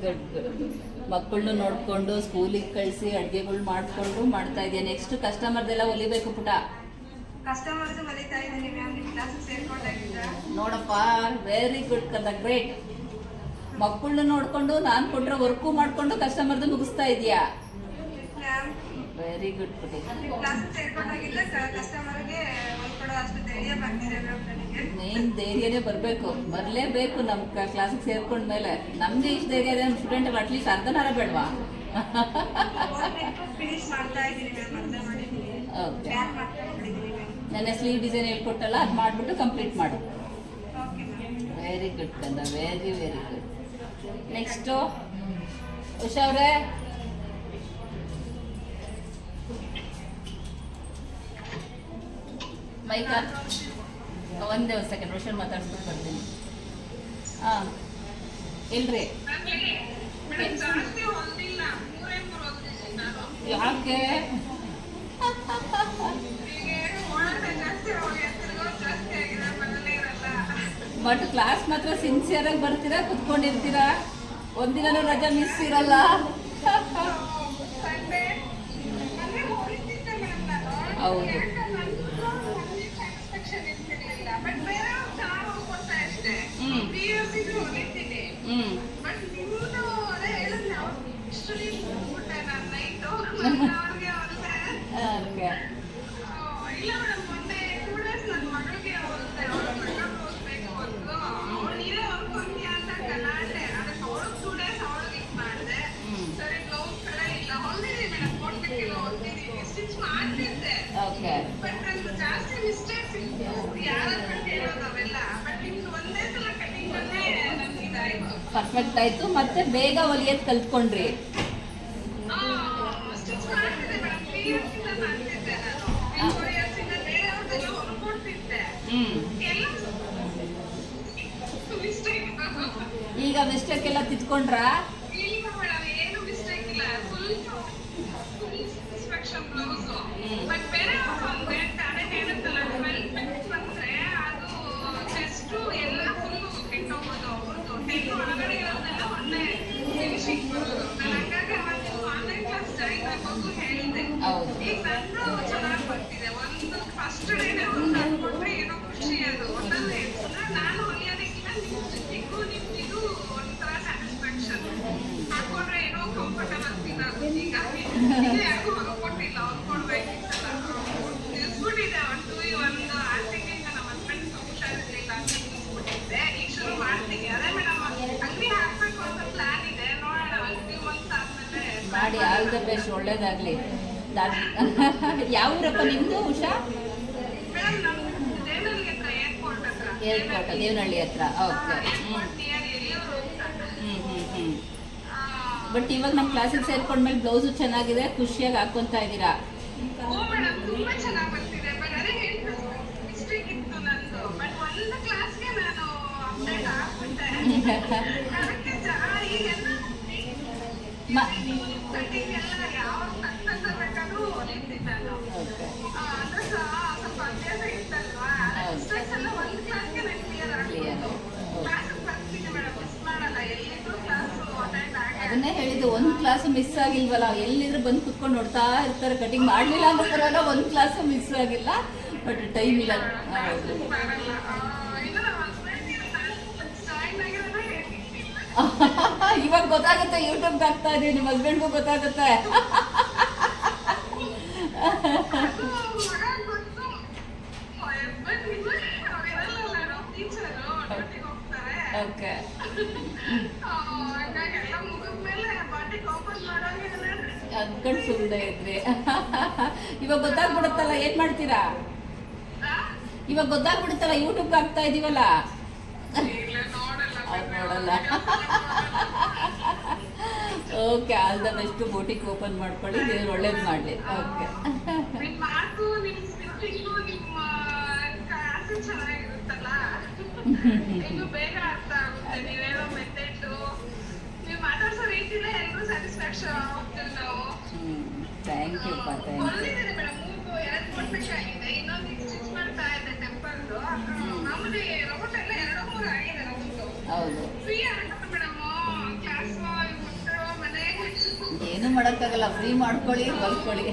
good good. ಮಕ್ಕಳನ್ನು ನೋಡಿಕೊಂಡು ಸ್ಕೂಲಿಗೆ ಕಳಿಸಿ ಅಡುಗೆಗಳು ಮಾಡಿಕೊಂಡು ಮಾಡ್ತಾ ಇದೆಯಾ. ನೆಕ್ಸ್ಟ್ ಕಸ್ಟಮರ್ದೆಲ್ಲ ಹೊಲಿಬೇಕು ಪುಟ. ಕಸ್ಟಮರ್ಸ್ ಮಲಿತಾ ಇದ್ದೀನಿ ಮ್ಯಾಮ್, ನಿಮ್ಮ ಕ್ಲಾಸಿಗೆ ಸೇರ್ಕೊಂಡಾಗಿದ್ದ. ನೋಡಪ್ಪ, ವೆರಿ ಗುಡ್ ಕದ, ಗ್ರೇಟ್. ಮಕ್ಕಳನ್ನ ನೋಡಿಕೊಂಡು ನಾನು ಕೊಟ್ಟರೆ ವರ್ಕು ಮಾಡಿಕೊಂಡು ಕಸ್ಟಮರ್ದು ಮುಗಿಸ್ತಾ ಇದೆಯಾ. ಮ್ಯಾಮ್ ವೆರಿ ಗುಡ್ ಪುಟಿ. ನಿಮ್ಮ ಕ್ಲಾಸಿಗೆ ಸೇರ್ಕೊಂಡಾಗಿದ್ದ ಕಸ್ಟಮರ್ಗೆ ಹೊಲ್ಕೊಡೋ ಅಷ್ಟು ಧೈರ್ಯ ಬರ್ತಿದೆ ಮ್ಯಾಮ್ ನನಗೆ. ಮೇನ್ ಧೈರ್ಯನೇ ಬರಬೇಕು, ಬರಲೇಬೇಕು ನಮ್ಮ ಕ್ಲಾಸಿಗೆ ಸೇರ್ಕೊಂಡ್ಮೇಲೆ. ನಮಗೆ ಇಷ್ಟು ಧೈರ್ಯ ಇದೆ, ನಮ್ಮ ಸ್ಟೂಡೆಂಟ್ ಅಟ್ಲೀಸ್ಟ್ ಅರ್ಧನಾರ ಬೇಡವಾ. ಫಿನಿಶ್ ಮಾಡ್ತಾ ಇದ್ದೀನಿ ಮ್ಯಾಮ್, ಅರ್ಧ ಮಾಡಿದ್ದೀನಿ, ಓಕೆ, ಬ್ಯಾಕ್ ಮಾಡ್ತಾ ಮಾಡಿದ್ದೀನಿ ಮ್ಯಾಮ್. ನನ್ನ ಸ್ಲೀವ್ ಡಿಸೈನ್ ಹೇಳ್ಕೊಟ್ಟಲ್ಲ, ಅದು ಮಾಡಿಬಿಟ್ಟು ಕಂಪ್ಲೀಟ್ ಮಾಡು. Okay ma'am. ವೆರಿ ಗುಡ್ ಕಂದ, very very good. Next Usha ಅವರೇ, ಮೈಕ ಒಂದೇ ಒಂದು ಸೆಕೆಂಡ್ ರೋಷನ್ ಮಾತಾಡ್ಸ್ಬಿಟ್ಟು ಬರ್ತೀನಿ. ಹಾಂ ಇಲ್ರಿ, ಮೇಡಮ್ ಜಾಸ್ತಿ ಹೊಂದಿಲ್ಲ, 3 ಹೊಂದಿದ್ದೀನಿ ನಾನು. ಯಾಕೆ? ಬಟ್ ಕ್ಲಾಸ್ ಮಾತ್ರ ಸಿನ್ಸಿಯರಾಗಿ ಬರ್ತೀರಾ, ಕುತ್ಕೊಂಡಿರ್ತೀರಾ, ಒಂದಿನೂ ರಜಾ ಮಿಸ್ ಇರಲ್ಲ. ಹೌದು, ಓಕೆ. ಇಲ್ಲ ಮೇಡಮ್, ಮೊನ್ನೆ 2 days ನನ್ನ ಮಗಳಿಗೆ ಹೊಲ್ದೆ, ಅವಳ ಮೇಕಪ್ ಬ್ಲೌಸ್ ಬೇಕು ಅಂದ್ಲು. ಅವಳು ನೀವೇ ಹೊಲ್ಕೊಂತೀಯ ಅಂತ ಗಲಾಟೆ. ಅದಕ್ಕೆ ಅವಳಿಗೆ 2 days ಅವಳಿಗೆ ಇದು ಮಾಡಿದೆ. ಸರಿ ಬ್ಲೌಸ್ ಕಡೆ ಇಲ್ಲ, ಹೊಲ್ದಿದ್ದೀನಿ ಮೇಡಮ್, ಕೊಡ್ಬೇಕಿಲ್ಲ, ಹೊಲ್ದಿದ್ದೀನಿ, ಸ್ಟಿಚ್ ಮಾಡ್ತಿದ್ದೆ. ಓಕೆ, ಬಟ್ ನಂದು ಜಾಸ್ತಿ ಮಿಸ್ಟೇಕ್ಸ್ ಇತ್ತು, ಯಾರತ್ರ ಕೇಳೋದು ಅವೆಲ್ಲ. ಬಟ್ ನಿಮ್ದು ಒಂದೇ ಸಲ ಕಟಿಂಗ್ ಅಲ್ಲೇ ನನ್ಗೆ ಇದಾಯ್ತು. ಪರ್ಫೆಕ್ಟ್ ಆಯಿತು. ಮತ್ತೆ ಬೇಗ ಹೊಲಿಯೋದು ಕಲ್ತ್ಕೊಂಡ್ರಿ. ಸ್ಟಿಚ್ ಮಾಡ್ತಿದ್ದೆ ಮೇಡಮ್, 3 years ಇಂದ ಮಾಡ್ತಿದ್ದೆ ನಾನು. 4 years ಇಂದ ಬೇರೆಯವ್ರದ್ದೆಲ್ಲ ಹೊಲ್ಕೊಡ್ತಿದ್ದೆ. ಎಲ್ಲ ಮಿಸ್ಟೇಕ್. ಈಗ ಮಿಸ್ಟೇಕ್ ಎಲ್ಲ ತಿದ್ಕೊಂಡ್ರಾ? ಇಲ್ಲ ಮೇಡಮ್, ಏನು ಮಿಸ್ಟೇಕ್ ಇಲ್ಲ, ಫುಲ್ ಇನ್ಸ್ಪೆಕ್ಷನ್ ಬ್ಲೌಸ್. ಬಟ್ ಬೇರೆ ಬಂದ್ರೆ ತಾನೇ ಹೇಳುತ್ತಲ್ಲ, 12 minutes ಬಂದ್ರೆ ಅದು ಚೆಸ್ಟ್ ಎಲ್ಲ ಫುಲ್ ಕೆಟ್ಟೋಗೋದು. ಅವ್ರದ್ದು 10 ಒಳಗಡೆ ಇರೋದೆಲ್ಲ ಒಳ್ಳೆ ಫಿನಿಶಿಂಗ್ ಬರೋದು. ನಾನು ಹಂಗಾಗಿ ಅವತ್ತು ಆನ್ಲೈನ್ ಕ್ಲಾಸ್ ಜಾಯಿನ್ ಆಗೋದು ಹೇಳಿದೆ. ಹೌದು, ಈಗ ನಂದು ಚೆನ್ನಾಗಿ ಬರ್ತಿದೆ. ಒಂದು ಫಸ್ಟ್ ಡೇನೆ ಒಂದು ಹಾಕ್ಕೊಂಡ್ರೆ ಏನೋ ಖುಷಿ. ಅದು ಒಂದೊಂದು ನಾನು ಹೊಲಿಯೋದಕ್ಕಿಂತ ನಿಮ್ಗೂ ನಿಮ್ಗಿದು ಒಂಥರ ಸ್ಯಾಟಿಸ್ಫ್ಯಾಕ್ಷನ್. ಹಾಕೊಂಡ್ರೆ ಏನೋ ಕಂಫರ್ಟಬಲ್ ಫೀಲ್ ಆಗುತ್ತೆ. ಈಗ ಯಾರಿಗೂ ಹೊಲ್ಕೊಟ್ಟಿಲ್ಲ, ಹೊಲ್ಕೊಡ್ಬೇಕಿತ್ತಲ್ಲ, ನಿಲ್ಸ್ಬಿಟ್ಟಿದೆ. ಒಂದು ಆರ್ಟಿಂಗ್ ನಮ್ಮ ಹಸ್ಬೆಂಡ್ ಹುಷಾರಿರ್ಲಿಲ್ಲ ಅಂತ ನಿಲ್ಸ್ಬಿಟ್ಟಿದ್ದೆ. ಈಗ ಶುರು ಮಾಡ್ತೀನಿ. ಅದೇ ಮೇಡಮ್, ಅಂಗಡಿ ಹಾಕ್ಬೇಕು ಅಂತ ಪ್ಲಾನ್ ಇದೆ, ನೋಡೋಣ. ಒಂದು few months ಆದ್ಮೇಲೆ ಮಾಡಿ. ಆಲ್ ದ ಬೆಸ್ಟ್, ಒಳ್ಳೇದಾಗಲಿ. ಯಾವ ಊರಪ್ಪ ನಿಮ್ಮದು ಉಷಾ? ಮೇಡಮ್ ನಮ್ಮ ದೇವನಹಳ್ಳಿ ಹತ್ರ, ಏರ್ಪೋರ್ಟ್ ಹತ್ರ. ಏರ್ಪೋರ್ಟ್, ದೇವನಹಳ್ಳಿ ಹತ್ರ. ಓಕೆ. ಏರ್ಪೋರ್ಟ್ ನಿಯರ್ ಎಲ್ಲೂರು ಅಂತ. ಬಟ್ ಇವಾಗ ನಮ್ಮ ಕ್ಲಾಸಿಗೆ ಸೇರ್ಕೊಂಡ್ಮೇಲೆ ಬ್ಲೌಸು ಚೆನ್ನಾಗಿದೆ, ಖುಷಿಯಾಗಿ ಹಾಕ್ಕೊಂತ ಇದ್ದೀರಾ. ಓ ಮೇಡಮ್, ತುಂಬಾ ಚೆನ್ನಾಗಿ ಬರ್ತಿದೆ. ಬಟ್ ಅದೇ ಹೇಳ್ತೀನಿ, ಮಿಸ್ಟೇಕ್ ಇತ್ತು ನಂದು. ಬಟ್ ಒಂದು ಕ್ಲಾಸ್ಗೆ ನಾನು ಅಪ್ಡೇಟ್ ಆಗ್ಬಿಟ್ಟೆ. ಅದಕ್ಕೆ ಈಗೆಲ್ಲ ಕಟಿಂಗ್ ಎಲ್ಲ ಯಾವ ಕಷ್ಟ ಬೇಕಾದ್ರೂ ಹೊಲಿತೀನಿ ನಾನು. ಓಕೆ, ಅಂದ್ರೆ ಸ್ವಲ್ಪ ಅಭ್ಯಾಸ ಇತ್ತಲ್ವಾ, ಮಿಸ್ಟೇಕ್ಸ್ ಎಲ್ಲ ಒಂದು ಕ್ಲಾಸ್ಗೆ ನಾನು ಕ್ಲಿಯರ್ ಆಗ್ಬೋದು. ಕ್ಲಾಸಿಗೆ ಬರ್ತೀನಿ ಮೇಡಮ್, ಮಿಸ್ ಮಾಡಲ್ಲ. ಎಲ್ಲಿದ್ರು ಕ್ಲಾಸು ಅಟೆಂಡ್ ಆಗಿ. ಅದನ್ನೇ ಹೇಳಿದ್ದು, ಒಂದು ಕ್ಲಾಸು ಮಿಸ್ ಆಗಿಲ್ವಲ್ಲ. ಎಲ್ಲಿದ್ರು ಬಂದು ಕುತ್ಕೊಂಡು ನೋಡ್ತಾ ಇರ್ತಾರೆ. ಕಟಿಂಗ್ ಮಾಡಲಿಲ್ಲ ಅಂದ್ರೆ ಪರವಾಗಿಲ್ಲ, ಒಂದು ಕ್ಲಾಸು ಮಿಸ್ ಆಗಿಲ್ಲ. ಬಟ್ ಟೈಮ್ ಇಲ್ಲ. ಹೌದು, ಮಾಡಲ್ಲ. ಇಲ್ಲ ನಮ್ಮ ಹಸ್ಬೆಂಡ್ ಜಾಯಿನ್ ಆಗಿರೋದೇ ಹೇಳ್ತೀನಿ. ಇವಾಗ ಗೊತ್ತಾಗುತ್ತೆ, ಯೂಟ್ಯೂಬ್ಗೆ ಹಾಕ್ತಾ ಇದೀವಿ, ನಿಮ್ಮ ಹಸ್ಬೆಂಡ್ಗೂ ಗೊತ್ತಾಗುತ್ತೆ. ಅದು ಮಗ ಗೊತ್ತು. ಹಸ್ಬೆಂಡ್ ಅವರಿರಲ್ಲ, ನಾವು ಟೀಚರು ಡ್ಯೂಟಿಗೆ ಹೋಗ್ತಾರೆ. ಓಕೆ, ಹಂಗಾಗಿ ಎಲ್ಲ ಮುಗಿದ್ಮೇಲೆ ಬಾಟಿಗೆ ಓಪನ್ ಮಾಡೋಂಗೆ ಅಂದ್ಕೊಂಡು ಸುಮ್ಮನೆ ಇದ್ರಿ. ಇವಾಗ ಗೊತ್ತಾಗ್ಬಿಡುತ್ತಲ್ಲ, ಏನ್ ಮಾಡ್ತೀರಾ? ಇವಾಗ ಗೊತ್ತಾಗ್ಬಿಡುತ್ತಲ್ಲ, ಯೂಟ್ಯೂಬ್ಗೆ ಹಾಕ್ತಾ ಇದೀವಲ್ಲ. ಇಲ್ಲ ನೋಡಲ್ಲ. ಅವ್ರು ನೋಡಲ್ಲ. Okay, all the best. Boutique open ಮಾಡ್ಕೊಳ್ಳಿ, ದೇವ್ರು ಒಳ್ಳೇದು ಮಾಡಲಿ. ಓಕೆ, ನಿಮ್ಮ ಮಾತು, ನಿಮ್ಮ ಸ್ಟಿಚಿಂಗು, ನಿಮ್ಮ ಕ್ಲಾಸು ಚೆನ್ನಾಗಿರುತ್ತಲ್ಲ, ಇನ್ನು ಬೇಗ ಅರ್ಥ ಆಗುತ್ತೆ. ನೀವು ಹೇಳೋ ಮೆಥಡು, ನೀವು ಮಾತಾಡ್ಸೋ ರೀತಿಲೇ ಎಲ್ಲರೂ ಸ್ಯಾಟಿಸ್ಫ್ಯಾಕ್ಷನ್ ಆಗ್ತೀವಿ ನಾವು. ಥ್ಯಾಂಕ್ ಯು ಪಾ, ಥ್ಯಾಂಕ್ ಯು. ಹೊಲಿದ್ದೀನಿ ಮೇಡಮ್, 3 2 ನಿಮಿಷ ಆಗಿದೆ, ಇನ್ನೊಂದು ಸ್ಟಿಚ್ ಮಾಡ್ತಾ ಇದ್ದೆ ಟೆಂಪಲ್ದು. ಮಾಮೂಲಿ ರೌಂಡ್ ಎಲ್ಲ 2-3 ಆಗಿದೆ ರೌಂಡು. ಹೌದು, ಫ್ರೀ ಆಗಲ್ಲ ಮೇಡಮ್ ಕ್ಲಾಸ್ ಮಕ್ಕಳು ಮನೆ ಏನು ಮಾಡೋಕ್ಕಾಗಲ್ಲ, ಫ್ರೀ ಮಾಡ್ಕೊಳ್ಳಿ ಹೊಲ್ಕೊಳ್ಳಿ.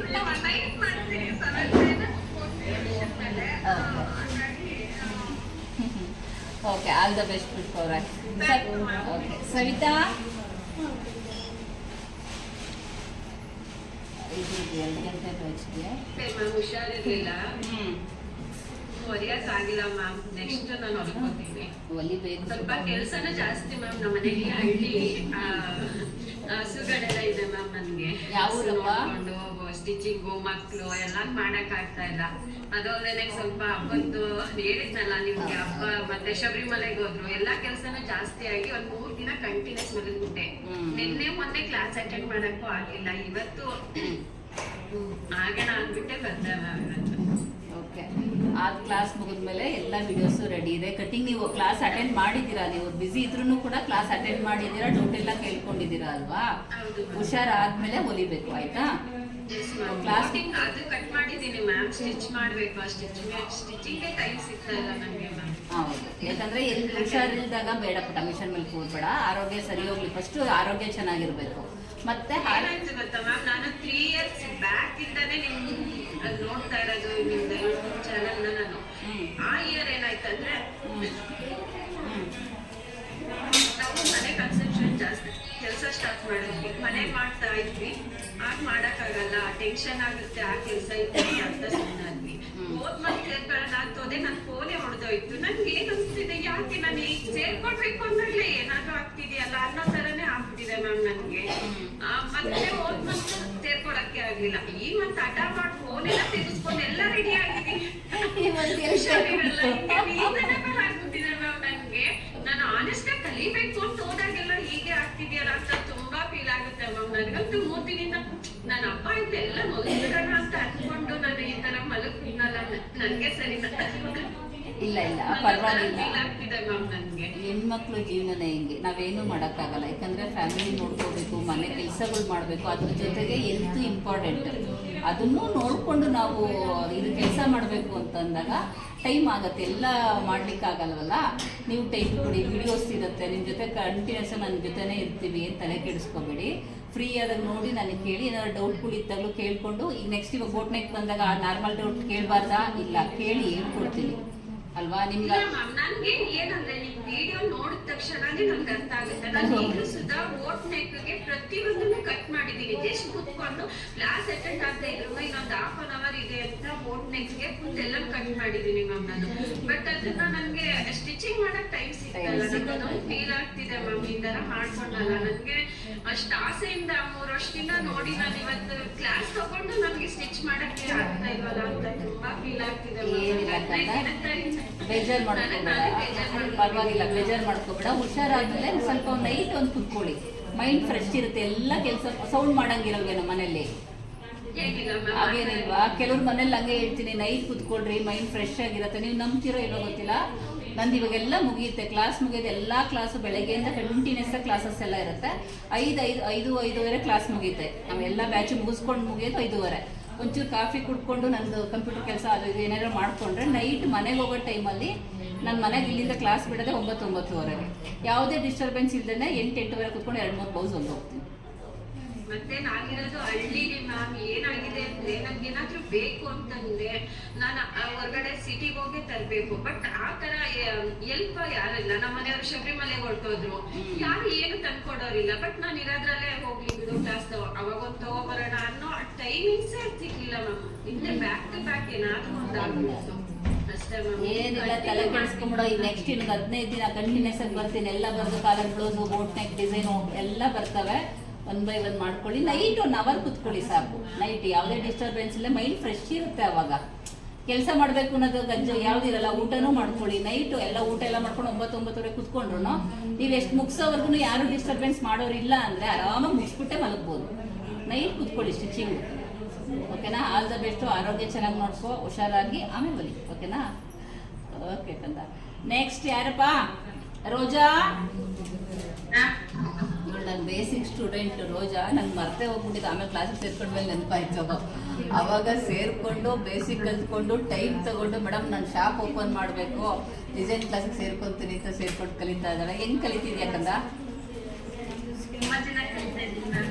ನೈಟ್ ಮಾಡ್ತೀನಿ 7 ಮೇಲೆ. ಹಾಗಾಗಿ ಓಕೆ, ಆಲ್ ದ ಬೆಸ್ಟ್ ಬಿಟ್ಕೋರೆ. ಓಕೆ ಸವಿತಾ, ಇದು 2 ಗಂಟೆ ಬ್ಯಾಚ್ಗೆ. ಮ್ಯಾಮ್ ಹುಷಾರಿರ್ಲಿಲ್ಲ, ಹೊಲಿಯಕ್ಕಾಗಿಲ್ಲ ಮ್ಯಾಮ್. ನೆಕ್ಸ್ಟ್ ನಾನು ಹೊಲ್ಕೋತೀನಿ. ಹೊಲಿಬೇಕು ಸ್ವಲ್ಪ ಕೆಲ್ಸನೂ ಜಾಸ್ತಿ ಮ್ಯಾಮ್. ನಮ್ಮ ಮನೆಗೆ ಹಳ್ಳಿ ಹಸುಗಳೆಲ್ಲ ಇದೆ ಮ್ಯಾಮ್. ನನ್ಗೆ ಯಾವ ಊರಪ್ಪ? ಸ್ಟಿಚಿಂಗು ಮಕ್ಳು ಎಲ್ಲ ಮಾಡಕ್ ಆಗ್ತಾ ಇಲ್ಲ. ಅದಲ್ಲದೆ ಸ್ವಲ್ಪ ಹಬ್ಬದ್ದು ಹೇಳಿದ್ನಲ್ಲ ನಿಮ್ಗೆ, ಹಬ್ಬ ಮತ್ತೆ ಶಬರಿಮಲೆಗೆ ಹೋದ್ರು, ಎಲ್ಲಾ ಕೆಲ್ಸನೂ ಜಾಸ್ತಿ ಆಗಿ 1-3 ದಿನ ಕಂಟಿನ್ಯೂಸ್ ಮಲಗ್ಬಿಟ್ಟೆ. ನಿನ್ನೆ ಮೊನ್ನೆ ಕ್ಲಾಸ್ ಅಟೆಂಡ್ ಮಾಡಕ್ಕೂ ಆಗಿಲ್ಲ. ಇವತ್ತು ಆಗೋಣ ಅಂದ್ಬಿಟ್ಟೆ ಬಂದೆ ಮ್ಯಾಮ್. ಓಕೆ, ಆ ಕ್ಲಾಸ್ ಮುಗಿದ್ಮೇಲೆ ಎಲ್ಲ ವಿಡಿಯೋಸು ರೆಡಿ ಇದೆ. ಕಟಿಂಗ್ ನೀವು ಕ್ಲಾಸ್ ಅಟೆಂಡ್ ಮಾಡಿದ್ದೀರಾ, ನೀವು ಬ್ಯುಸಿ ಇದ್ರೂ ಕೂಡ ಕ್ಲಾಸ್ ಅಟೆಂಡ್ ಮಾಡಿದ್ದೀರಾ, ಡೌಟ್ ಎಲ್ಲ ಕೇಳ್ಕೊಂಡಿದ್ದೀರಾ ಅಲ್ವಾ? ಹುಷಾರಾದ್ಮೇಲೆ ಹೊಲಿಬೇಕು, ಆಯ್ತಾ? ಕ್ಲಾಸ್ ಅದು ಕಟ್ ಮಾಡಿದ್ದೀನಿ ಮ್ಯಾಮ್. ಸ್ಟಿಚ್ ಮಾಡ್ಬೇಕು, ಸ್ಟಿಚಿಂಗ್ ಟೈಮ್ ಸಿಗ್ತಾ ಇಲ್ಲ ನಂಗೆ ಮ್ಯಾಮ್. ಹೌದು, ಯಾಕಂದ್ರೆ ಎಲ್ಲಿ ಹುಷಾರಿಲ್ದಾಗ ಬೇಡ ಪುಟ್ಟ, ಮಿಷನ್ ಮೇಲೆ ಕೂರ್ಬೇಡ. ಆರೋಗ್ಯ ಸರಿ ಹೋಗ್ಲಿ, ಫಸ್ಟ್ ಆರೋಗ್ಯ ಚೆನ್ನಾಗಿರ್ಬೇಕು. ಮತ್ತೆ ಏನಾಯ್ತು ಗೊತ್ತಾ ಮ್ಯಾಮ್, ನಾನು 3 years ಬ್ಯಾಕ್ ಇಂದಾನೆ ನಿಮ್ ನೋಡ್ತಾ ಇರೋದು ನಿಮ್ದು ಯೂಟ್ಯೂಬ್ ಚಾನಲ್ ನಾನು. ಆ ಇಯರ್ ಏನಾಯ್ತಂದ್ರೆ ನಾವು ಮನೆ ಕನ್ಸಂಪ್ಷನ್ ಜಾಸ್ತಿ ಕೆಲಸ ಸ್ಟಾರ್ಟ್ ಮಾಡಿದ್ವಿ. ಮನೆ ಮಾಡ್ತಾ ಇದ್ವಿ, ಆಗ ಮಾಡಕ್ಕಾಗಲ್ಲ, ಟೆನ್ಷನ್ ಆಗುತ್ತೆ, ಆ ಕೆಲಸ ಇತ್ತು ಅಂತ ಸುಮ್ಮನಾದ್ವಿ. ಹೋದ್ ಮಂತ್ ಸೇರ್ಕೊಳ್ಳೋಣ ಅಂತೋದೆ, ನನ್ ಫೋನೇ ಹೊಡೆದೋಯ್ತು. ನನ್ಗೆ ಏನ್ ಅನ್ಸ್ತಿದೆ, ಯಾಕೆ ನಾನು ಈಗ ಸೇರ್ಕೊಡ್ಬೇಕು ಅಂದಾಗ್ಲೇ ಏನಾದ್ರೂ ಆಗ್ತಿದೆಯಲ್ಲ ಅನ್ನೋ ತರನೇ ಆಗ್ಬಿಟ್ಟಿದೆ ಮ್ಯಾಮ್ ನನ್ಗೆ. ಮತ್ತೆ ಹೋದ್ ಮಂತ್ ಸೇರ್ಕೊಳಕ್ಕೆ ಆಗ್ಲಿಲ್ಲ. ಈ ಮಂತ್ ಹಠ ಮಾಡಿ ಫೋನ್ ಎಲ್ಲ ತೆಗೆಸ್ಕೊಂಡು ಎಲ್ಲ ರೆಡಿ ಆಗಿದ್ದೀನಿ. ಆಗ್ಬಿಟ್ಟಿದೆ ಮ್ಯಾಮ್ ನನ್ಗೆ. ನಾನು ಆನೆಸ್ಟ್ ಆಗಿ ಕಲಿಬೇಕು ಅಂತ ಹೋದಾಗೆಲ್ಲ ಹೀಗೆ ಆಗ್ತಿದೆಯಲ್ಲ ಅಂತ ತುಂಬಾ ಫೀಲ್ ಆಗುತ್ತೆ ಮ್ಯಾಮ್. ನನಗಂತೂ 3 ದಿನದಿಂದ ನನ್ನ ಹಬ್ಬ ಇದ್ದು ಎಲ್ಲ ಮುಗಿಸ್ಬಿಡೋಣ ಅಂತ ಅನ್ಕೊಂಡು ನಾನು ಈ ತರ ಮಲಗ್ತೀನಲ್ಲ, ನನ್ಗೆ ಸರಿ ಇಲ್ಲ ಪರವಾಗಿಲ್ಲ. ಆಗ್ತಿದೆ ಮ್ಯಾಮ್ ನನ್ಗೆ. ಹೆಣ್ಮಕ್ಳು ಜೀವನನೇ ಹಿಂಗೆ, ನಾವೇನು ಮಾಡೋಕ್ಕಾಗಲ್ಲ. ಯಾಕಂದ್ರೆ ಫ್ಯಾಮಿಲಿ ನೋಡ್ಕೋಬೇಕು, ಮನೆ ಕೆಲಸಗಳು ಮಾಡಬೇಕು, ಅದ್ರ ಜೊತೆಗೆ ಹೆಲ್ತ್ ಇಂಪಾರ್ಟೆಂಟ್. ಅದನ್ನು ನೋಡಿಕೊಂಡು ನಾವು ಇದು ಕೆಲಸ ಮಾಡಬೇಕು ಅಂತಂದಾಗ ಟೈಮ್ ಆಗುತ್ತೆ, ಎಲ್ಲ ಮಾಡ್ಲಿಕ್ಕಾಗಲ್ವಲ್ಲ. ನೀವು ಟೈಮ್ ಕೊಡಿ, ವಿಡಿಯೋಸ್ ಇರುತ್ತೆ ನಿಮ್ಮ ಜೊತೆ, ಕಂಟಿನ್ಯೂಸ್ ನನ್ನ ಜೊತೆನೇ ಇರ್ತೀವಿ ಅಂತ ತಲೆ ಕೆಡಿಸ್ಕೋಬೇಡಿ. ಫ್ರೀ ಆದಾಗ ನೋಡಿ ನನಗೆ ಕೇಳಿ, ಏನಾದ್ರು ಡೌಟ್ಗಳು ಇದ್ದಾಗಲೂ ಕೇಳಿಕೊಂಡು. ಈಗ ನೆಕ್ಸ್ಟ್ ಇವಾಗ ಬೋಟ್ ನೆಕ್ ಬಂದಾಗ ನಾರ್ಮಲ್ ಡೌಟ್ ಕೇಳಬಾರ್ದಾ? ಇಲ್ಲ, ಕೇಳಿ ಹೇಳ್ಕೊಡ್ತೀನಿ ಅಲ್ವಾ ನಿಮ್ಗೆ. ನನ್ಗೆ ಏನಂದ್ರೆ ನಿಮ್ ವಿಡಿಯೋ ನೋಡಿದ ತಕ್ಷಣನೇ ನನ್ಗೆ ಅರ್ಥ ಆಗುತ್ತೆ. ನಾನು ಈಗಲೂ ಸುಧಾ ಬೋಟ್ ನೆಕ್ಗೆ ಪ್ರತಿಯೊಂದನ್ನು ಕಟ್ ಮಾಡಿದೀನಿ. ಜಸ್ಟ್ ಕುತ್ಕೊಂಡು ಕ್ಲಾಸ್ ಅಟೆಂಡ್ ಆಗ್ತಾ ಇದ್ರು, ಇನ್ನೊಂದು 1/2 hour ಇದೆ ಅಂತ ಬೋಟ್ ನೆಕ್ಗೆ ಫುಲ್ ಎಲ್ಲ ಕಟ್ ಮಾಡಿದೀನಿ ಮ್ಯಾಮ್ ನಾನು. ಬಟ್ ಅದನ್ನ ನನ್ಗೆ ಸ್ಟಿಚಿಂಗ್ ಮಾಡಕ್ ಟೈಮ್ ಸಿಗ್ತಲ್ಲ, ನನಗೆ ಫೀಲ್ ಆಗ್ತಿದೆ ಮ್ಯಾಮ್. ಈ ತರ ಮಾಡ್ಕೊಂಡಲ್ಲ, ನನ್ಗೆ ಅಷ್ಟು ಆಸೆಯಿಂದ 3 ವರ್ಷದಿಂದ ನೋಡಿ ನಾನು ಇವತ್ತು ಕ್ಲಾಸ್ ತಗೊಂಡು ನನ್ಗೆ ಸ್ಟಿಚ್ ಮಾಡಕ್ಕೆ ಆಗ್ತಾ ಇಲ್ವಲ್ಲ ಅಂತ ತುಂಬಾ ಫೀಲ್ ಆಗ್ತಿದೆ. ಬೇಜಾರು ಮಾಡ್ಕೋಬೇಡ, ಪರವಾಗಿಲ್ಲ, ಬೇಜಾರು ಮಾಡ್ಕೋಬೇಡ. ಹುಷಾರಾದ್ಮೇಲೆ ಸ್ವಲ್ಪ ನೈಟ್ ಒಂದು ಕುತ್ಕೊಳ್ಳಿ, ಮೈಂಡ್ ಫ್ರೆಶ್ ಇರುತ್ತೆ. ಎಲ್ಲ ಕೆಲಸ ಸೌಂಡ್ ಮಾಡಂಗಿರಲ್ವೇ ನಮ್ಮ ಮನೇಲಿ? ಹಾಗೇನಿಲ್ವಾ? ಕೆಲವ್ರ ಮನೇಲಿ ಹಂಗೆ ಹೇಳ್ತೀನಿ, ನೈಟ್ ಕುತ್ಕೊಳ್ರಿ, ಮೈಂಡ್ ಫ್ರೆಶ್ ಆಗಿರುತ್ತೆ. ನೀವು ನಂಬ್ತಿರೋ ಇಲ್ಲೋ ಗೊತ್ತಿಲ್ಲ, ನಂದು ಇವಾಗೆಲ್ಲ ಮುಗಿಯುತ್ತೆ, ಕ್ಲಾಸ್ ಮುಗಿಯೋದು. ಎಲ್ಲ ಕ್ಲಾಸು ಬೆಳಗ್ಗೆಯಿಂದ ಕಂಟಿನ್ಯೂಸ್ ಕ್ಲಾಸಸ್ ಎಲ್ಲ ಇರುತ್ತೆ. 5:05 ಕ್ಲಾಸ್ ಮುಗಿಯುತ್ತೆ. ನಾವೆಲ್ಲ ಬ್ಯಾಚ್ ಮುಗಿಸ್ಕೊಂಡು ಮುಗಿಯೋದು 5:30. ಒಂಚೂರು ಕಾಫಿ ಕುಡ್ಕೊಂಡು ನಂದು ಕಂಪ್ಯೂಟರ್ ಕೆಲಸ ಅದು ಇದು ಏನಾದ್ರು ಮಾಡಿಕೊಂಡ್ರೆ ನೈಟ್ ಮನೆಗೆ ಹೋಗೋ ಟೈಮಲ್ಲಿ ನನ್ನ ಮನೆಗೆ ಇಲ್ಲಿಂದ ಕ್ಲಾಸ್ ಬಿಡೋದೆ 9-9:30. ಯಾವುದೇ ಡಿಸ್ಟರ್ಬೆನ್ಸ್ ಇಲ್ಲದೇ 8-8:30 ಕುತ್ಕೊಂಡು 2-3 ಬ್ಲೌಸ್ ಹೊಲ್ದು ಹೋಗ್ತೀನಿ. ಮತ್ತೆ ನಾನಿರೋದು ಹಳ್ಳಿಲಿ ಮ್ಯಾಮ್. ಏನಾಗಿದೆ ಅಂದ್ರೆ ನನ್ಗೇನಾದ್ರೂ ಬೇಕು ಅಂತಂದ್ರೆ ನಾನು ಹೊರಗಡೆ ಸಿಟಿಗೆ ಹೋಗಿ ತರಬೇಕು. ಬಟ್ ಆ ತರ ಎಲ್ಪ್ ಯಾರಿಲ್ಲ. ನಮ್ಮ ಮನೆಯವರು ಶಬರಿಮಲೆಗೆ ಹೊರಟೋದ್ರು, ಯಾರು ಏನು ತಂದ್ಕೊಡೋರಿಲ್ಲ. ಬಟ್ ನಾನು ಇರೋದ್ರಲ್ಲೇ ಹೋಗ್ಲಿ ಬಿಡು, ಕ್ಲಾಸ್ ಅವಾಗೊಂದು ತಗೋಬರೋಣ ಅನ್ನೋ ಟೈಮಿಂಗ್ಸ್ ಸಿಗ್ಲಿಲ್ಲ ಮ್ಯಾಮ್. ಹಿಂದೆ ಬ್ಯಾಕ್ ಟು ಬ್ಯಾಕ್ ಏನಾದ್ರೂ ಒಂದಾಗ್ಬಿಟ್ಟು ಏನಿಲ್ಲ, ತಲೆ ಕೆಡಿಸ್ಕೊಂಬಿಡೋ. ಈಗ ನೆಕ್ಸ್ಟ್ ಇನ್ನು 15 ದಿನ ಕಂಟಿನ್ಯೂಸ್ ಆಗಿ ಬರ್ತೀನಿ. ಎಲ್ಲ ಬರೋದು, collar blouse, boat neck design ಎಲ್ಲ ಬರ್ತವೆ. 1 by 1 ಮಾಡ್ಕೊಳ್ಳಿ. ನೈಟ್ 1 hour ಕುತ್ಕೊಳ್ಳಿ ಸಾಕು. ನೈಟ್ ಯಾವುದೇ ಡಿಸ್ಟರ್ಬೆನ್ಸ್ ಇಲ್ಲ, ಮೈಂಡ್ ಫ್ರೆಶ್ ಇರುತ್ತೆ. ಅವಾಗ ಕೆಲಸ ಮಾಡಬೇಕು ಅನ್ನೋದು ಗಂಜ ಯಾವುದಿರಲ್ಲ. ಊಟನೂ ಮಾಡ್ಕೊಳ್ಳಿ. ನೈಟು ಎಲ್ಲ ಊಟ ಎಲ್ಲ ಮಾಡ್ಕೊಂಡು 9-9:30 ಕುತ್ಕೊಂಡ್ರು ನೀವು ಎಷ್ಟು ಮುಗಿಸೋವರೆಗೂ ಯಾರು ಡಿಸ್ಟರ್ಬೆನ್ಸ್ ಮಾಡೋರಿಲ್ಲ ಅಂದರೆ ಆರಾಮಾಗಿ ಮುಗಿಸ್ಬಿಟ್ಟೆ ಮಲಗ್ಬೋದು. ನೈಟ್ ಕುತ್ಕೊಳ್ಳಿ ಸ್ಟಿಚಿಂಗು, ಓಕೆನಾ? All the best. ಆರೋಗ್ಯ ಚೆನ್ನಾಗಿ ನೋಡ್ಕೋ, ಹುಷಾರಾಗಿ ಆಮೇಲೆ ಬಲಿ, ಓಕೆನಾ? ಓಕೆ ಕಂದ. ನೆಕ್ಸ್ಟ್ ಯಾರಪ್ಪ? ರೋಜಾ. ನನ್ನ ಬೇಸಿಕ್ ಸ್ಟೂಡೆಂಟ್ ರೋಜಾ, ನಂಗೆ ಮರ್ತೇ ಹೋಗ್ಬಿಟ್ಟಿದ್ದು. ಆಮೇಲೆ ಕ್ಲಾಸಿಗೆ ಸೇರ್ಕೊಂಡ್ಮೇಲೆ ನೆನಪಾಯ್ತು. ಅವಾಗ ಸೇರಿಕೊಂಡು ಬೇಸಿಕ್ ಕಲ್ತ್ಕೊಂಡು ಟೈಮ್ ತಗೊಂಡು ಮೇಡಮ್ ನಾನು ಶಾಪ್ ಓಪನ್ ಮಾಡಬೇಕು, ಡಿಸೈನ್ ಕ್ಲಾಸಿಗೆ ಸೇರ್ಕೊತೀನಿ ಅಂತ ಸೇರ್ಕೊಂಡು ಕಲಿತಾ ಇದ್ದಾಳೆ. ಹೆಂಗೆ ಕಲಿತಿದ್ಯಾ ಯಾಕಂದ? ತುಂಬಾ ಚೆನ್ನಾಗಿ ಕಲಿತಾ ಇದ್ದೀನಿ ಮ್ಯಾಮ್.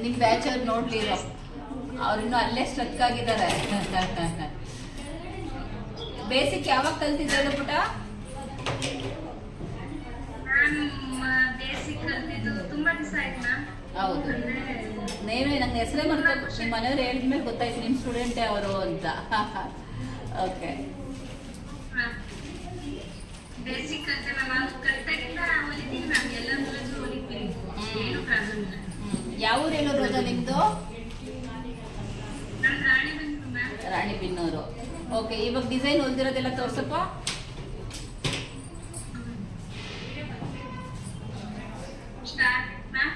ನಿಮ್ಮ ಬ್ಯಾಚ್ ಅವ್ರು ನೋಡ್ಲಿ, ಅವ್ರಿನ್ನೂ ಅಲ್ಲೇ ಸ್ಟ್ರಕ್ ಆಗಿದ್ದಾರೆ. ಬೇಸಿಕ್ ಯಾವಾಗ ಕಲ್ತಿದ್ದಾರೆ ಪುಟ? ಮ್ಯಾಮ್ ಬೇಸಿಕ್ ಕಲ್ತಿದ್ದು ತುಂಬಾ ದಿವಸ ಆಯ್ತು ಮ್ಯಾಮ್. ಹೌದು, ನೀವೇ ನಂಗೆ ಹೆಸರೇ ಮರ್ತೋದು. ನಿಮ್ಮ ಮನೆಯವ್ರು ಹೇಳಿದ್ಮೇಲೆ ಗೊತ್ತಾಯ್ತು ನಿಮ್ಮ ಸ್ಟೂಡೆಂಟೇ ಅವರು ಅಂತ. ಓಕೆ, ಬೇಸಿಕ್ ಕಲಿತೆ ಮ್ಯಾಮ್. ಕಲ್ತಾಗಿಂದ ಹೊಲಿತೀನಿ ಮ್ಯಾಮ್, ಎಲ್ಲ ಬ್ಲೌಸ್ ಹೊಲಿತೀನಿ, ಏನು ಪ್ರಾಬ್ಲಮ್ ಇಲ್ಲ. ಯಾವ ಊರು ಹೇಳೋ ರೋಜಾ ನಿಮ್ಮದು? ನಾನು ರಾಣಿ ಬಂತು ಮ್ಯಾಮ್. ರಾಣಿಬೆನ್ನೂರು. ಓಕೆ, ಇವಾಗ ಡಿಸೈನ್ ಹೊಲ್ದಿರೋದೆಲ್ಲ ತೋರ್ಸಪ್ಪ. Start ma'am.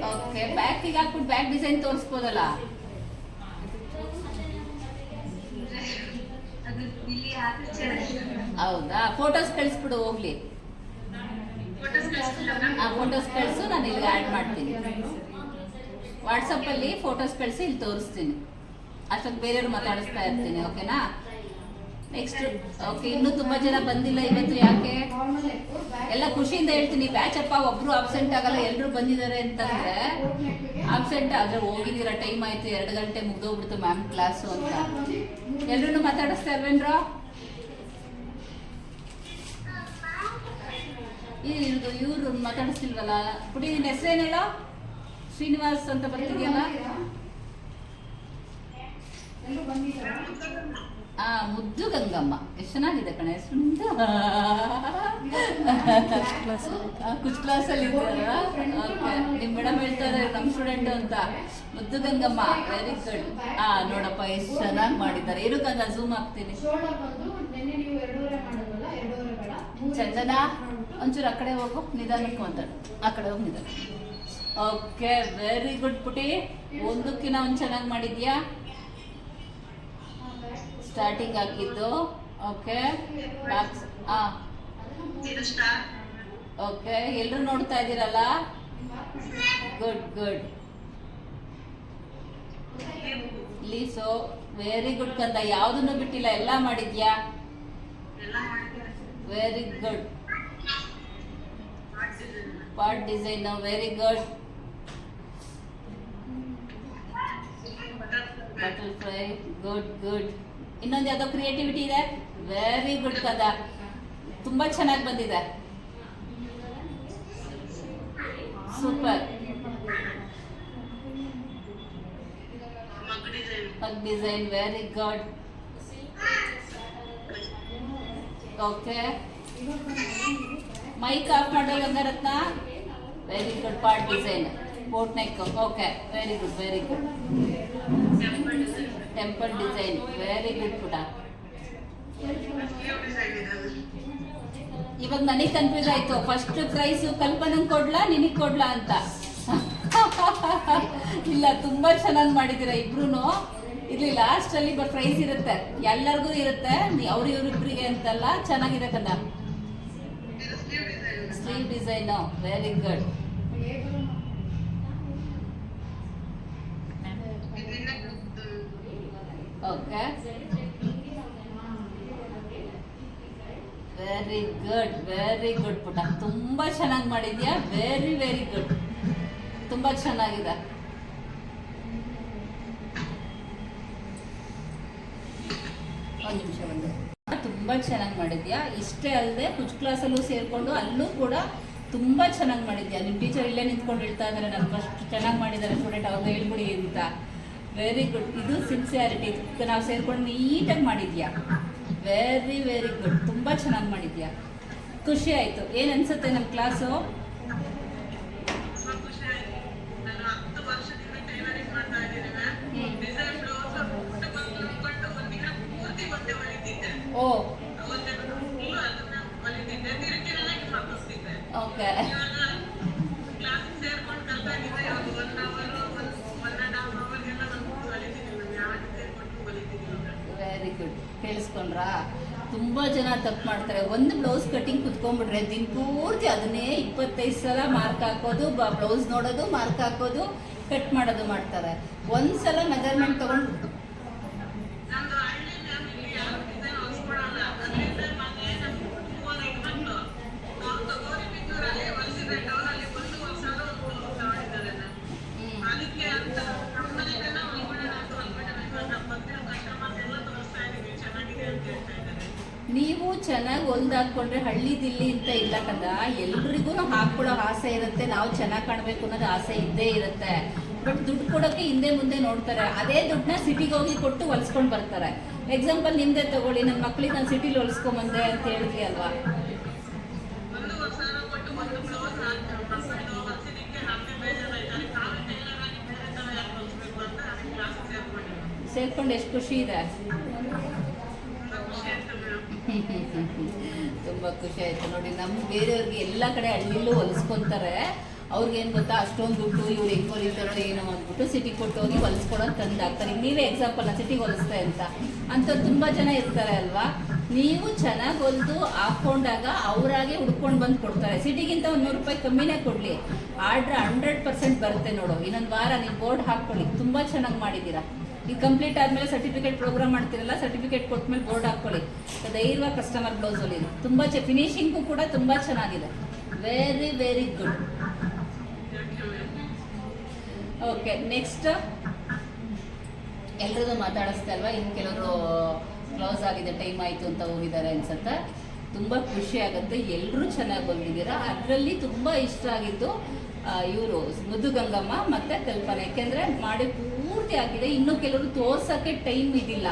ಓಕೆ, ಬ್ಯಾಕಿಗೆ ಹಾಕ್ಬಿಟ್ಟು ಬ್ಯಾಕ್ ಡಿಸೈನ್ ತೋರಿಸ್ಬೋದಲ್ಲ? ಅದು ಇಲ್ಲಿ ಹಾಕಿಸ್ತಾರೆ. ಹೌದಾ, ಫೋಟೋಸ್ ಕಳಿಸ್ಬಿಡು ಹೋಗ್ಲಿ. ಫೋಟೋಸ್ ಕಳಿಸ್ತಿಲ್ಲ ಮ್ಯಾಮ್. ಆ ಫೋಟೋಸ್ ಕಳಿಸು, ನಾನು ಇಲ್ಲಿ ಆ್ಯಡ್ ಮಾಡ್ತೀನಿ. ವಾಟ್ಸಪ್ಪಲ್ಲಿ ಫೋಟೋಸ್ ಕಳಿಸಿ ಇಲ್ಲಿ ತೋರಿಸ್ತೀನಿ. ಅಷ್ಟೊಂದು ಬೇರೆಯವ್ರು ಮಾತಾಡಿಸ್ತಾ ಇರ್ತೀನಿ. ಓಕೆನಾ? ನೆಕ್ಸ್ಟ್. ಓಕೆ, ಇನ್ನೂ ತುಂಬ ಜನ ಬಂದಿಲ್ಲ ಇವತ್ತು. ಯಾಕೆ? ಎಲ್ಲ ಖುಷಿಯಿಂದ ಹೇಳ್ತೀನಿ. ಬ್ಯಾಚಪ್ಪ ಒಬ್ರು ಆಬ್ಸೆಂಟ್ ಆಗಲ್ಲ, ಎಲ್ಲರೂ ಬಂದಿದ್ದಾರೆ ಅಂತಂದ್ರೆ ಆಬ್ಸೆಂಟ್ ಆದರೆ ಹೋಗಿದ್ದೀರಾ, ಟೈಮ್ ಆಯಿತು, 2 ಗಂಟೆ ಮುಗ್ದೋಗ್ಬಿಡ್ತು ಮ್ಯಾಮ್ ಕ್ಲಾಸು ಅಂತ. ಎಲ್ಲರೂ ಮಾತಾಡಿಸ್ತಾ ಇಲ್ವೇನ್ರ? ಇವ್ರು ಮಾತಾಡಿಸ್ತಿಲ್ವಲ್ಲ? ಪುಡಿ, ನಿನ್ನ ಹೆಸರೇನೆಲ್ಲ? ಶ್ರೀನಿವಾಸ್ ಅಂತ ಬರ್ತಿದ್ಯಲ್ಲ? ಮುದ್ದು ಗಂಗಮ್ಮ. ಎಷ್ಟು ಚೆನ್ನಾಗಿದೆ ಕಣೆ ಹೆಸರು ನಿಂದು. ಕುಚ್ ಕ್ಲಾಸಲ್ಲಿ ಇದ್ದಾರಾ? ಓಕೆ, ನಿಮ್ಮ ಮೇಡಮ್ ಹೇಳ್ತಾರೆ ನಮ್ಮ ಸ್ಟೂಡೆಂಟು ಅಂತ. ಮುದ್ದು ಗಂಗಮ್ಮ, ವೆರಿ ಗುಡ್. ನೋಡಪ್ಪ ಎಷ್ಟು ಚೆನ್ನಾಗಿ ಮಾಡಿದ್ದಾರೆ. ಇರುಕಂದ ಝೂಮ್ ಹಾಕ್ತೀನಿ. ಚಂದನ, ಒಂಚೂರು ಆ ಕಡೆ ಹೋಗು, ನಿಧಾನಕ್ಕೆ ಮಾತಾಡು. ಆ ಕಡೆ ಹೋಗಿ ನಿಧಾನ. ಓಕೆ, ವೆರಿ ಗುಡ್ ಪುಟಿ. ಒಂದಕ್ಕಿಂತ ಒಂದು ಚೆನ್ನಾಗಿ ಮಾಡಿದ್ಯಾ. ಸ್ಟಾರ್ಟಿಂಗ್ ಹಾಕಿದ್ದು. Okay, box. ಇದು ಸ್ಟಾರ್ಟ್. ಓಕೆ, ಎಲ್ಲರೂ ನೋಡ್ತಾ ಇದ್ದೀರಲ್ಲ? Good good. ಲೀಸು, ವೆರಿ ಗುಡ್ ಕಂದ. ಯಾವುದನ್ನು ಬಿಟ್ಟಿಲ್ಲ, ಎಲ್ಲ ಮಾಡಿದ್ಯಾ. ಎಲ್ಲ ಮಾಡಿದ್ದೀನಿ. Very good. Part design, very good. Butterfly, good good. ಇನ್ನೊಂದು ಯಾವುದೋ ಕ್ರಿಯೇಟಿವಿಟಿ ಇದೆ. ವೆರಿ ಗುಡ್ ಕದ, ತುಂಬ ಚೆನ್ನಾಗಿ ಬಂದಿದೆ. Super. Mug design, very good. Okay, mike off ಮಾಡೋ Gangaratna. Very good. Part design, boat neck. Okay, very good, very good. Temple design, very good ಪುಟ. ಇವಾಗ ನನಗೆ ಕನ್ಫ್ಯೂಸ್ ಆಯ್ತು. ಫಸ್ಟ್ ಪ್ರೈಸ್ ಕಲ್ಪನಂಗೆ ಕೊಡ್ಲಾ ನಿನಗೆ ಕೊಡ್ಲಾ ಅಂತ. ಇಲ್ಲ, ತುಂಬಾ ಚೆನ್ನಾಗಿ ಮಾಡಿದ್ದೀರಾ ಇಬ್ರು. ಇಲ್ಲಿ ಲಾಸ್ಟಲ್ಲಿ ಪ್ರೈಸ್ ಇರುತ್ತೆ, ಎಲ್ಲರಿಗೂ ಇರುತ್ತೆ, ಅವ್ರು ಇವ್ರಿಬ್ರಿಗೆ ಅಂತಲ್ಲ. ಚೆನ್ನಾಗಿದೆ ಕದ. Sleeve design, very good. Okay, very good, very good ಪುಟ. ತುಂಬ ಚೆನ್ನಾಗಿ ಮಾಡಿದ್ಯಾ. ವೆರಿ ವೆರಿ ಗುಡ್, ತುಂಬ ಚೆನ್ನಾಗಿದೆ. ಒಂದು ನಿಮಿಷ ಬಂದೆ. ತುಂಬ ಚೆನ್ನಾಗಿ ಮಾಡಿದ್ಯಾ. ಇಷ್ಟೇ ಅಲ್ಲದೆ ಕುಚ್ ಕ್ಲಾಸಲ್ಲೂ ಸೇರಿಕೊಂಡು ಅಲ್ಲೂ ಕೂಡ ತುಂಬ ಚೆನ್ನಾಗಿ ಮಾಡಿದ್ಯಾ. ನಿಮ್ಮ ಟೀಚರ್ ಇಲ್ಲೇ ನಿಂತ್ಕೊಂಡು ಹೇಳ್ತಾ ಇದ್ದಾರೆ, ನಾನು ಫಸ್ಟ್ ಚೆನ್ನಾಗಿ ಮಾಡಿದ್ದಾರೆ ಸ್ಟೂಡೆಂಟ್, ಅವ್ರು ಹೇಳ್ಬಿಡಿ ಅಂತ. Very good. ಇದು ಸಿನ್ಸಿಯಾರಿಟಿ. ನಾವು ಸೇರ್ಕೊಂಡು ನೀಟಾಗಿ ಮಾಡಿದ್ಯಾ. ವೆರಿ ವೆರಿ ಗುಡ್, ತುಂಬ ಚೆನ್ನಾಗಿ ಮಾಡಿದ್ಯಾ. ಖುಷಿ ಆಯಿತು. ಏನು ಅನಿಸುತ್ತೆ ನಮ್ಮ class? Oh, okay. Very good. ಕೇಳಿಸ್ಕೊಂಡ್ರಾ? ತುಂಬ ತುಂಬ ಜನ ತಪ್ಪು ಮಾಡ್ತಾರೆ. ಒಂದು ಬ್ಲೌಸ್ ಕಟಿಂಗ್ ಕುತ್ಕೊಂಡ್ಬಿಟ್ರೆ ದಿನ ಪೂರ್ತಿ ಅದನ್ನೇ 25 ಸಲ ಮಾರ್ಕ್ ಹಾಕೋದು, ಬ್ಲೌಸ್ ನೋಡೋದು, ಮಾರ್ಕ್ ಹಾಕೋದು, ಕಟ್ ಮಾಡೋದು ಮಾಡ್ತಾರೆ. ಒಂದ್ಸಲ ಮೆಜರ್ಮೆಂಟ್ ತಗೊಂಡು ನಮ್ದು ಹಳ್ಳಿ ಮ್ಯಾಮ್, ಇಲ್ಲಿ ಯಾವ ಡಿಸೈನ್ ಹೊಲ್ಸ್ಕೊಳಲ್ಲ. ಅದರಿಂದ ಮೊನ್ನೆ ನಮ್ಮ ಕುಟುಂಬದವ್ರು ಬಂದು ನಾವು ಗೌರಿಬಿದನೂರಲ್ಲಿ ಹೊಲ್ಸಿದ್ರೆ ಟೌನಲ್ಲಿ ಬಂದು ಹೊಲ್ಸೋದು ತಗೊಂಡಿದ್ದಾರೆ ಮ್ಯಾಮ್. ಅದಕ್ಕೆ ಅಂತ ನಮ್ಮ ಮನೆಗೆಲ್ಲ ಹೊಲ್ಕೊಳ್ಳೋಣ ಅಂತ ಹೊಲ್ಕೊಂಡ್ರೆ ನಮ್ಮ ಬಂದಿರೋ ಕಸ್ಟಮರ್ಸ್ ಎಲ್ಲ ತೋರಿಸ್ತಾ ಇದೀವಿ, ಚೆನ್ನಾಗಿದೆ ಅಂತ ಹೇಳ್ತಾ ಇದ್ದಾರೆ. ನೀವು ಚೆನ್ನಾಗಿ ಹೊಲ್ದಾಕೊಂಡ್ರೆ ಹಳ್ಳಿ ದಿಲ್ಲಿ ಅಂತ ಇಲ್ಲ ಕಂದ, ಎಲ್ರಿಗೂ ಹಾಕ್ಕೊಳ್ಳೋ ಆಸೆ ಇರುತ್ತೆ. ನಾವು ಚೆನ್ನಾಗಿ ಕಾಣಬೇಕು ಅನ್ನೋದು ಆಸೆ ಇದ್ದೇ ಇರುತ್ತೆ. ಬಟ್ ದುಡ್ಡು ಕೊಡೋಕ್ಕೆ ಹಿಂದೆ ಮುಂದೆ ನೋಡ್ತಾರೆ. ಅದೇ ದುಡ್ಡನ್ನ ಸಿಟಿಗೆ ಹೋಗಿ ಕೊಟ್ಟು ಹೊಲ್ಸ್ಕೊಂಡು ಬರ್ತಾರೆ. ಎಕ್ಸಾಂಪಲ್ ನಿಮ್ಮದೇ ತಗೊಳ್ಳಿ, ನನ್ನ ಮಕ್ಳಿಗೆ ನಾನು ಸಿಟಿಲಿ ಹೊಲ್ಸ್ಕೊಂಬಂದೆ ಅಂತ ಹೇಳಿದ್ರಿ ಅಲ್ವಾ. ಒಂದು ವರ್ಷ ಕೊಟ್ಟು ಒಂದು ಬ್ಲೌಸ್ ಮಕ್ಕಳು ಹೊಲ್ಸಿದ್ದಕ್ಕೆ ನಮಗೆ ಬೇಜಾರಾಯ್ತಾರೆ. ನಾವು ಟೈಲರ್ ಆಗಿ ಬೇರೆ ಥರ ಯಾಕೆ ಹೊಲ್ಸ್ಬೇಕು ಅಂತ ಅದಕ್ಕೆ ಕ್ಲಾಸ್ ಸೇರ್ಕೊಂಡಿದ್ದೀವಿ. ಸೇರ್ಕೊಂಡು ಎಷ್ಟು ಖುಷಿ ಇದೆ. ಖುಷಿ ಆಯ್ತು ಮೇಡಮ್. ತುಂಬ ಖುಷಿ ಆಯಿತು ನೋಡಿ. ನಮ್ಮ ಬೇರೆಯವ್ರಿಗೆ ಎಲ್ಲ ಕಡೆ ಹಳ್ಳಿಲೂ ಹೊಲಿಸ್ಕೊತಾರೆ. ಅವ್ರಿಗೇನು ಗೊತ್ತಾ, ಅಷ್ಟೊಂದು ದುಡ್ಡು ಇವ್ರು ಹೆಂಗೆ ಹೊಲಿತಾರೋ ಏನೋ ಅಂದ್ಬಿಟ್ಟು ಸಿಟಿಗೆ ಕೊಟ್ಟು ಹೋಗಿ ಹೊಲಿಸ್ಕೊಳೋದು ತಂದು ಹಾಕ್ತಾರೆ. ನೀವೇ ಎಕ್ಸಾಂಪಲ್ ಸಿಟಿಗೆ ಹೊಲಿಸ್ತೆ ಅಂತ ತುಂಬ ಜನ ಇರ್ತಾರೆ ಅಲ್ವಾ. ನೀವು ಚೆನ್ನಾಗಿ ಹೊಲಿದು ಹಾಕ್ಕೊಂಡಾಗ ಅವರಾಗೆ ಹುಡ್ಕೊಂಡು ಬಂದು ಕೊಡ್ತಾರೆ. ಸಿಟಿಗಿಂತ ಒಂದು 100 ರೂಪಾಯಿ ಕಮ್ಮಿನೇ ಕೊಡಲಿ, ಆರ್ಡ್ರ್ 100% ಬರುತ್ತೆ ನೋಡು. ಇನ್ನೊಂದು ವಾರ ನೀವು ಬೋರ್ಡ್ ಹಾಕ್ಕೊಳ್ಳಿ, ತುಂಬ ಚೆನ್ನಾಗಿ ಮಾಡಿದ್ದೀರಾ. ಇದು ಕಂಪ್ಲೀಟ್ ಆದಮೇಲೆ ಸರ್ಟಿಫಿಕೇಟ್ ಪ್ರೋಗ್ರಾಮ್ ಮಾಡ್ತೀರಲ್ಲ, ಸರ್ಟಿಫಿಕೇಟ್ ಕೊಟ್ಮೇಲೆ ಬೋರ್ಡ್ ಹಾಕ್ಕೊಳ್ಳಿ. ಧೈರ್ಯವಾಗಿ ಕಸ್ಟಮರ್ ಬ್ಲೌಸ್ ಹೊಲಿದು ತುಂಬ ಫಿನಿಶಿಂಗು ಕೂಡ ತುಂಬ ಚೆನ್ನಾಗಿದೆ. Very very good. Okay, next ಎಲ್ಲರದು ಮಾತಾಡಿಸ್ತಾ ಅಲ್ವಾ. ಇನ್ನು ಕೆಲವರು ಕ್ಲೋಸ್ ಆಗಿದೆ, ಟೈಮ್ ಆಯಿತು ಅಂತ ಹೋಗಿದ್ದಾರೆ ಅನ್ಸುತ್ತೆ. ತುಂಬ ಖುಷಿ ಆಗುತ್ತೆ. ಎಲ್ಲರೂ ಚೆನ್ನಾಗಿ ಬಂದಿದ್ದೀರಾ. ಅದರಲ್ಲಿ ತುಂಬ ಇಷ್ಟ ಆಗಿದ್ದು ಇವರು ಮುದ್ದು ಗಂಗಮ್ಮ ಮತ್ತು ಕಲ್ಪನೆ. ಯಾಕೆಂದರೆ ಮಾಡಿ ಪೂರ್ತಿ ಆಗಿದೆ. ಇನ್ನೂ ಕೆಲವರು ತೋರ್ಸೋಕ್ಕೆ ಟೈಮ್ ಇದಿಲ್ಲ.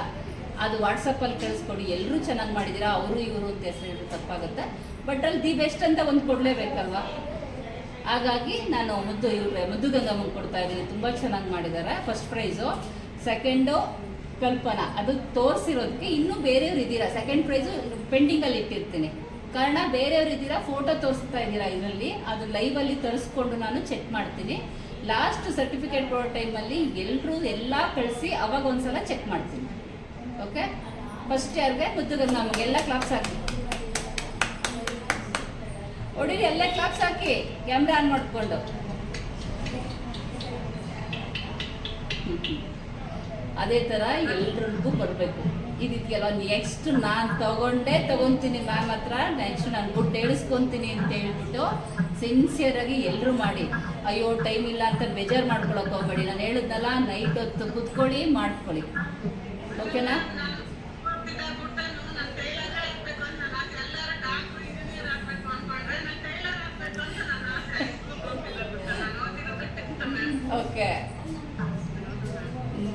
ಅದು ವಾಟ್ಸಪ್ಪಲ್ಲಿ ಕಳಿಸ್ಕೊಡಿ. ಎಲ್ಲರೂ ಚೆನ್ನಾಗಿ ಮಾಡಿದ್ದೀರಾ. ಅವರು ಇವರು ಅಂತ ಹೆಸರು ತಪ್ಪಾಗುತ್ತೆ. ಬಟ್ ಅಲ್ಲಿ ದಿ ಬೆಸ್ಟ್ ಅಂತ ಒಂದು ಕೊಡಲೇಬೇಕಲ್ವಾ. ಹಾಗಾಗಿ ನಾನು ಮುದ್ದು ಗಂಗಮ್ಮಂಗೆ ಕೊಡ್ತಾ ಇದ್ದೀನಿ. ತುಂಬ ಚೆನ್ನಾಗಿ ಮಾಡಿದ್ದಾರೆ. ಫಸ್ಟ್ ಪ್ರೈಸು, ಸೆಕೆಂಡು ಕಲ್ಪನಾ. ಅದು ತೋರಿಸಿರೋದಕ್ಕೆ ಇನ್ನೂ ಬೇರೆಯವ್ರು ಇದ್ದೀರಾ. ಸೆಕೆಂಡ್ ಪ್ರೈಸು ಪೆಂಡಿಂಗಲ್ಲಿ ಇಟ್ಟಿರ್ತೀನಿ. ಕಾರಣ ಬೇರೆಯವ್ರು ಇದ್ದೀರಾ, ಫೋಟೋ ತೋರಿಸ್ತಾ ಇದ್ದೀರಾ ಇದರಲ್ಲಿ. ಅದು ಲೈವಲ್ಲಿ ತರಿಸ್ಕೊಂಡು ನಾನು ಚೆಕ್ ಮಾಡ್ತೀನಿ. ಲಾಸ್ಟ್ ಸರ್ಟಿಫಿಕೇಟ್ ಕೊಡೋ ಟೈಮಲ್ಲಿ ಎಲ್ಲರೂ ಎಲ್ಲ ಕಳಿಸಿ ಅವಾಗ ಒಂದ್ಸಲ ಚೆಕ್ ಮಾಡ್ತೀನಿ. ಓಕೆ, ಫಸ್ಟ್ ಯಾರಿಗೆ? ಮುದ್ದು ಗಂಗಮ್ಮಗೆ. ಎಲ್ಲ ಕ್ಲಾಪ್ಸ್ ಹಾಕಿ ಹೊಡೀರಿ, ಎಲ್ಲ ಕ್ಲಾಪ್ಸ್ ಹಾಕಿ ಕ್ಯಾಮ್ರಾ ಆನ್ ಮಾಡಿಕೊಂಡು. ಅದೇ ಥರ ಎಲ್ರಿಗೂ ಬರಬೇಕು. ಇದಕ್ಕೆಲ್ಲ ನೆಕ್ಸ್ಟ್ ನಾನು ತಗೊತೀನಿ ಮ್ಯಾಮ್ ಹತ್ರ. ನೆಕ್ಸ್ಟ್ ನಾನು ಗುಡ್ ಹೇಳಿಸ್ಕೊತೀನಿ ಅಂತ ಹೇಳ್ಬಿಟ್ಟು ಸಿನ್ಸಿಯರಾಗಿ ಎಲ್ಲರೂ ಮಾಡಿ. ಅಯ್ಯೋ ಟೈಮ್ ಇಲ್ಲ ಅಂತ ಬೇಜಾರು ಮಾಡ್ಕೊಳಕ್ಕೆ ಹೋಗ್ಬೇಡಿ. ನಾನು ಹೇಳಿದ್ನಲ್ಲ, ನೈಟ್ ಹೊತ್ತು ಕುತ್ಕೊಳ್ಳಿ, ಮಾಡ್ಕೊಳ್ಳಿ. ಓಕೆನಾ? ಓಕೆ,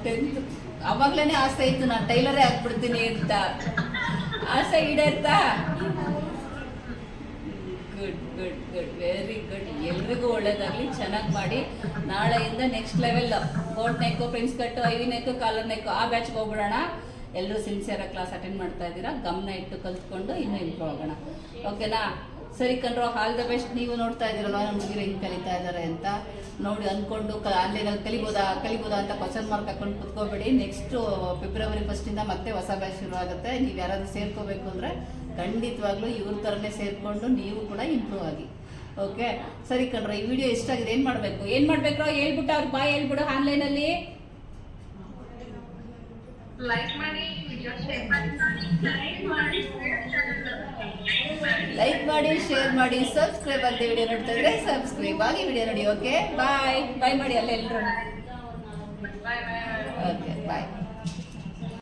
10th ಅವಾಗ್ಲೇ ಆಸೆ ಇತ್ತು ನಾನು ಟೈಲರೇ ಆಗ್ಬಿಡ್ತೀನಿ ಅಂತ. ಆಸೆ ಈಡೇರ್ತಾ? Good good good, very good. ಎಲ್ರಿಗೂ ಒಳ್ಳೇದಾಗಲಿ, ಚೆನ್ನಾಗಿ ಮಾಡಿ. ನಾಳೆಯಿಂದ next level boat neck, prince cut, ಐವಿ ನೆಕ್ಕು, ಕಾಲರ್ ನೆಕ್ಕು, ಆ ಬ್ಯಾಚ್ಗೆ ಹೋಗ್ಬಿಡೋಣ. ಎಲ್ಲರೂ ಸಿನ್ಸಿಯರಾಗಿ ಕ್ಲಾಸ್ ಅಟೆಂಡ್ ಮಾಡ್ತಾ ಇದ್ದೀರಾ. ಗಮನ ಇಟ್ಟು ಕಲ್ತ್ಕೊಂಡು ಇನ್ನೂ ಇಂಪ್ರೂವ್ ಆಗೋಣ. ಓಕೆನಾ? ಸರಿ ಕಣ್ರೋ, ಆಲ್ ದ ಬೆಸ್ಟ್. ನೀವು ನೋಡ್ತಾ ಇದ್ದೀರಲ್ವ ನಮ್ಮ ಹುಡುಗಿರು ಹೆಂಗೆ ಕಲಿತಾ ಇದ್ದಾರೆ ಅಂತ ನೋಡಿ ಅಂದ್ಕೊಂಡು ಆನ್ಲೈನಲ್ಲಿ ಕಲಿಬೋದಾ ಅಂತ ಕ್ವಶನ್ ಮಾರ್ಕ್ ಹಾಕೊಂಡು ಕುತ್ಕೋಬೇಡಿ. ನೆಕ್ಸ್ಟು ಫೆಬ್ರವರಿ 1 ಮತ್ತೆ ಹೊಸ ಬ್ಯಾಚ್ ಶುರು ಆಗುತ್ತೆ. ನೀವು ಯಾರಾದರೂ ಸೇರ್ಕೋಬೇಕು ಅಂದರೆ ಖಂಡಿತವಾಗ್ಲೂ ಇವ್ರ ಥರನೇ ಸೇರಿಕೊಂಡು ನೀವು ಕೂಡ ಇಂಪ್ರೂವ್ ಆಗಿ. ಓಕೆ, ಸರಿ ಕಣ್ರ, ಈ ವಿಡಿಯೋ ಇಷ್ಟ ಆಗಿದೆ. ಏನು ಮಾಡಬೇಕು ಹೇಳ್ಬಿಟ್ಟು ಅವ್ರು ಬಾಯ್ ಹೇಳ್ಬಿಡು. ಆನ್ಲೈನಲ್ಲಿ ಲೈಕ್ ಮಾಡಿ, ಲೈಕ್ ಮಾಡಿ, ಶೇರ್ ಮಾಡಿ, ಸಬ್ಸ್ಕ್ರೈಬ್ ಆಗದೆ ವಿಡಿಯೋ ನೋಡ್ತಾ ಇದ್ರೆ ಸಬ್ಸ್ಕ್ರೈಬ್ ಆಗಿ ವಿಡಿಯೋ ನೋಡಿ. ಓಕೆ, ಬಾಯ್ ಮಾಡಿ ಅಲ್ಲೇ ಎಲ್ಲರೂ.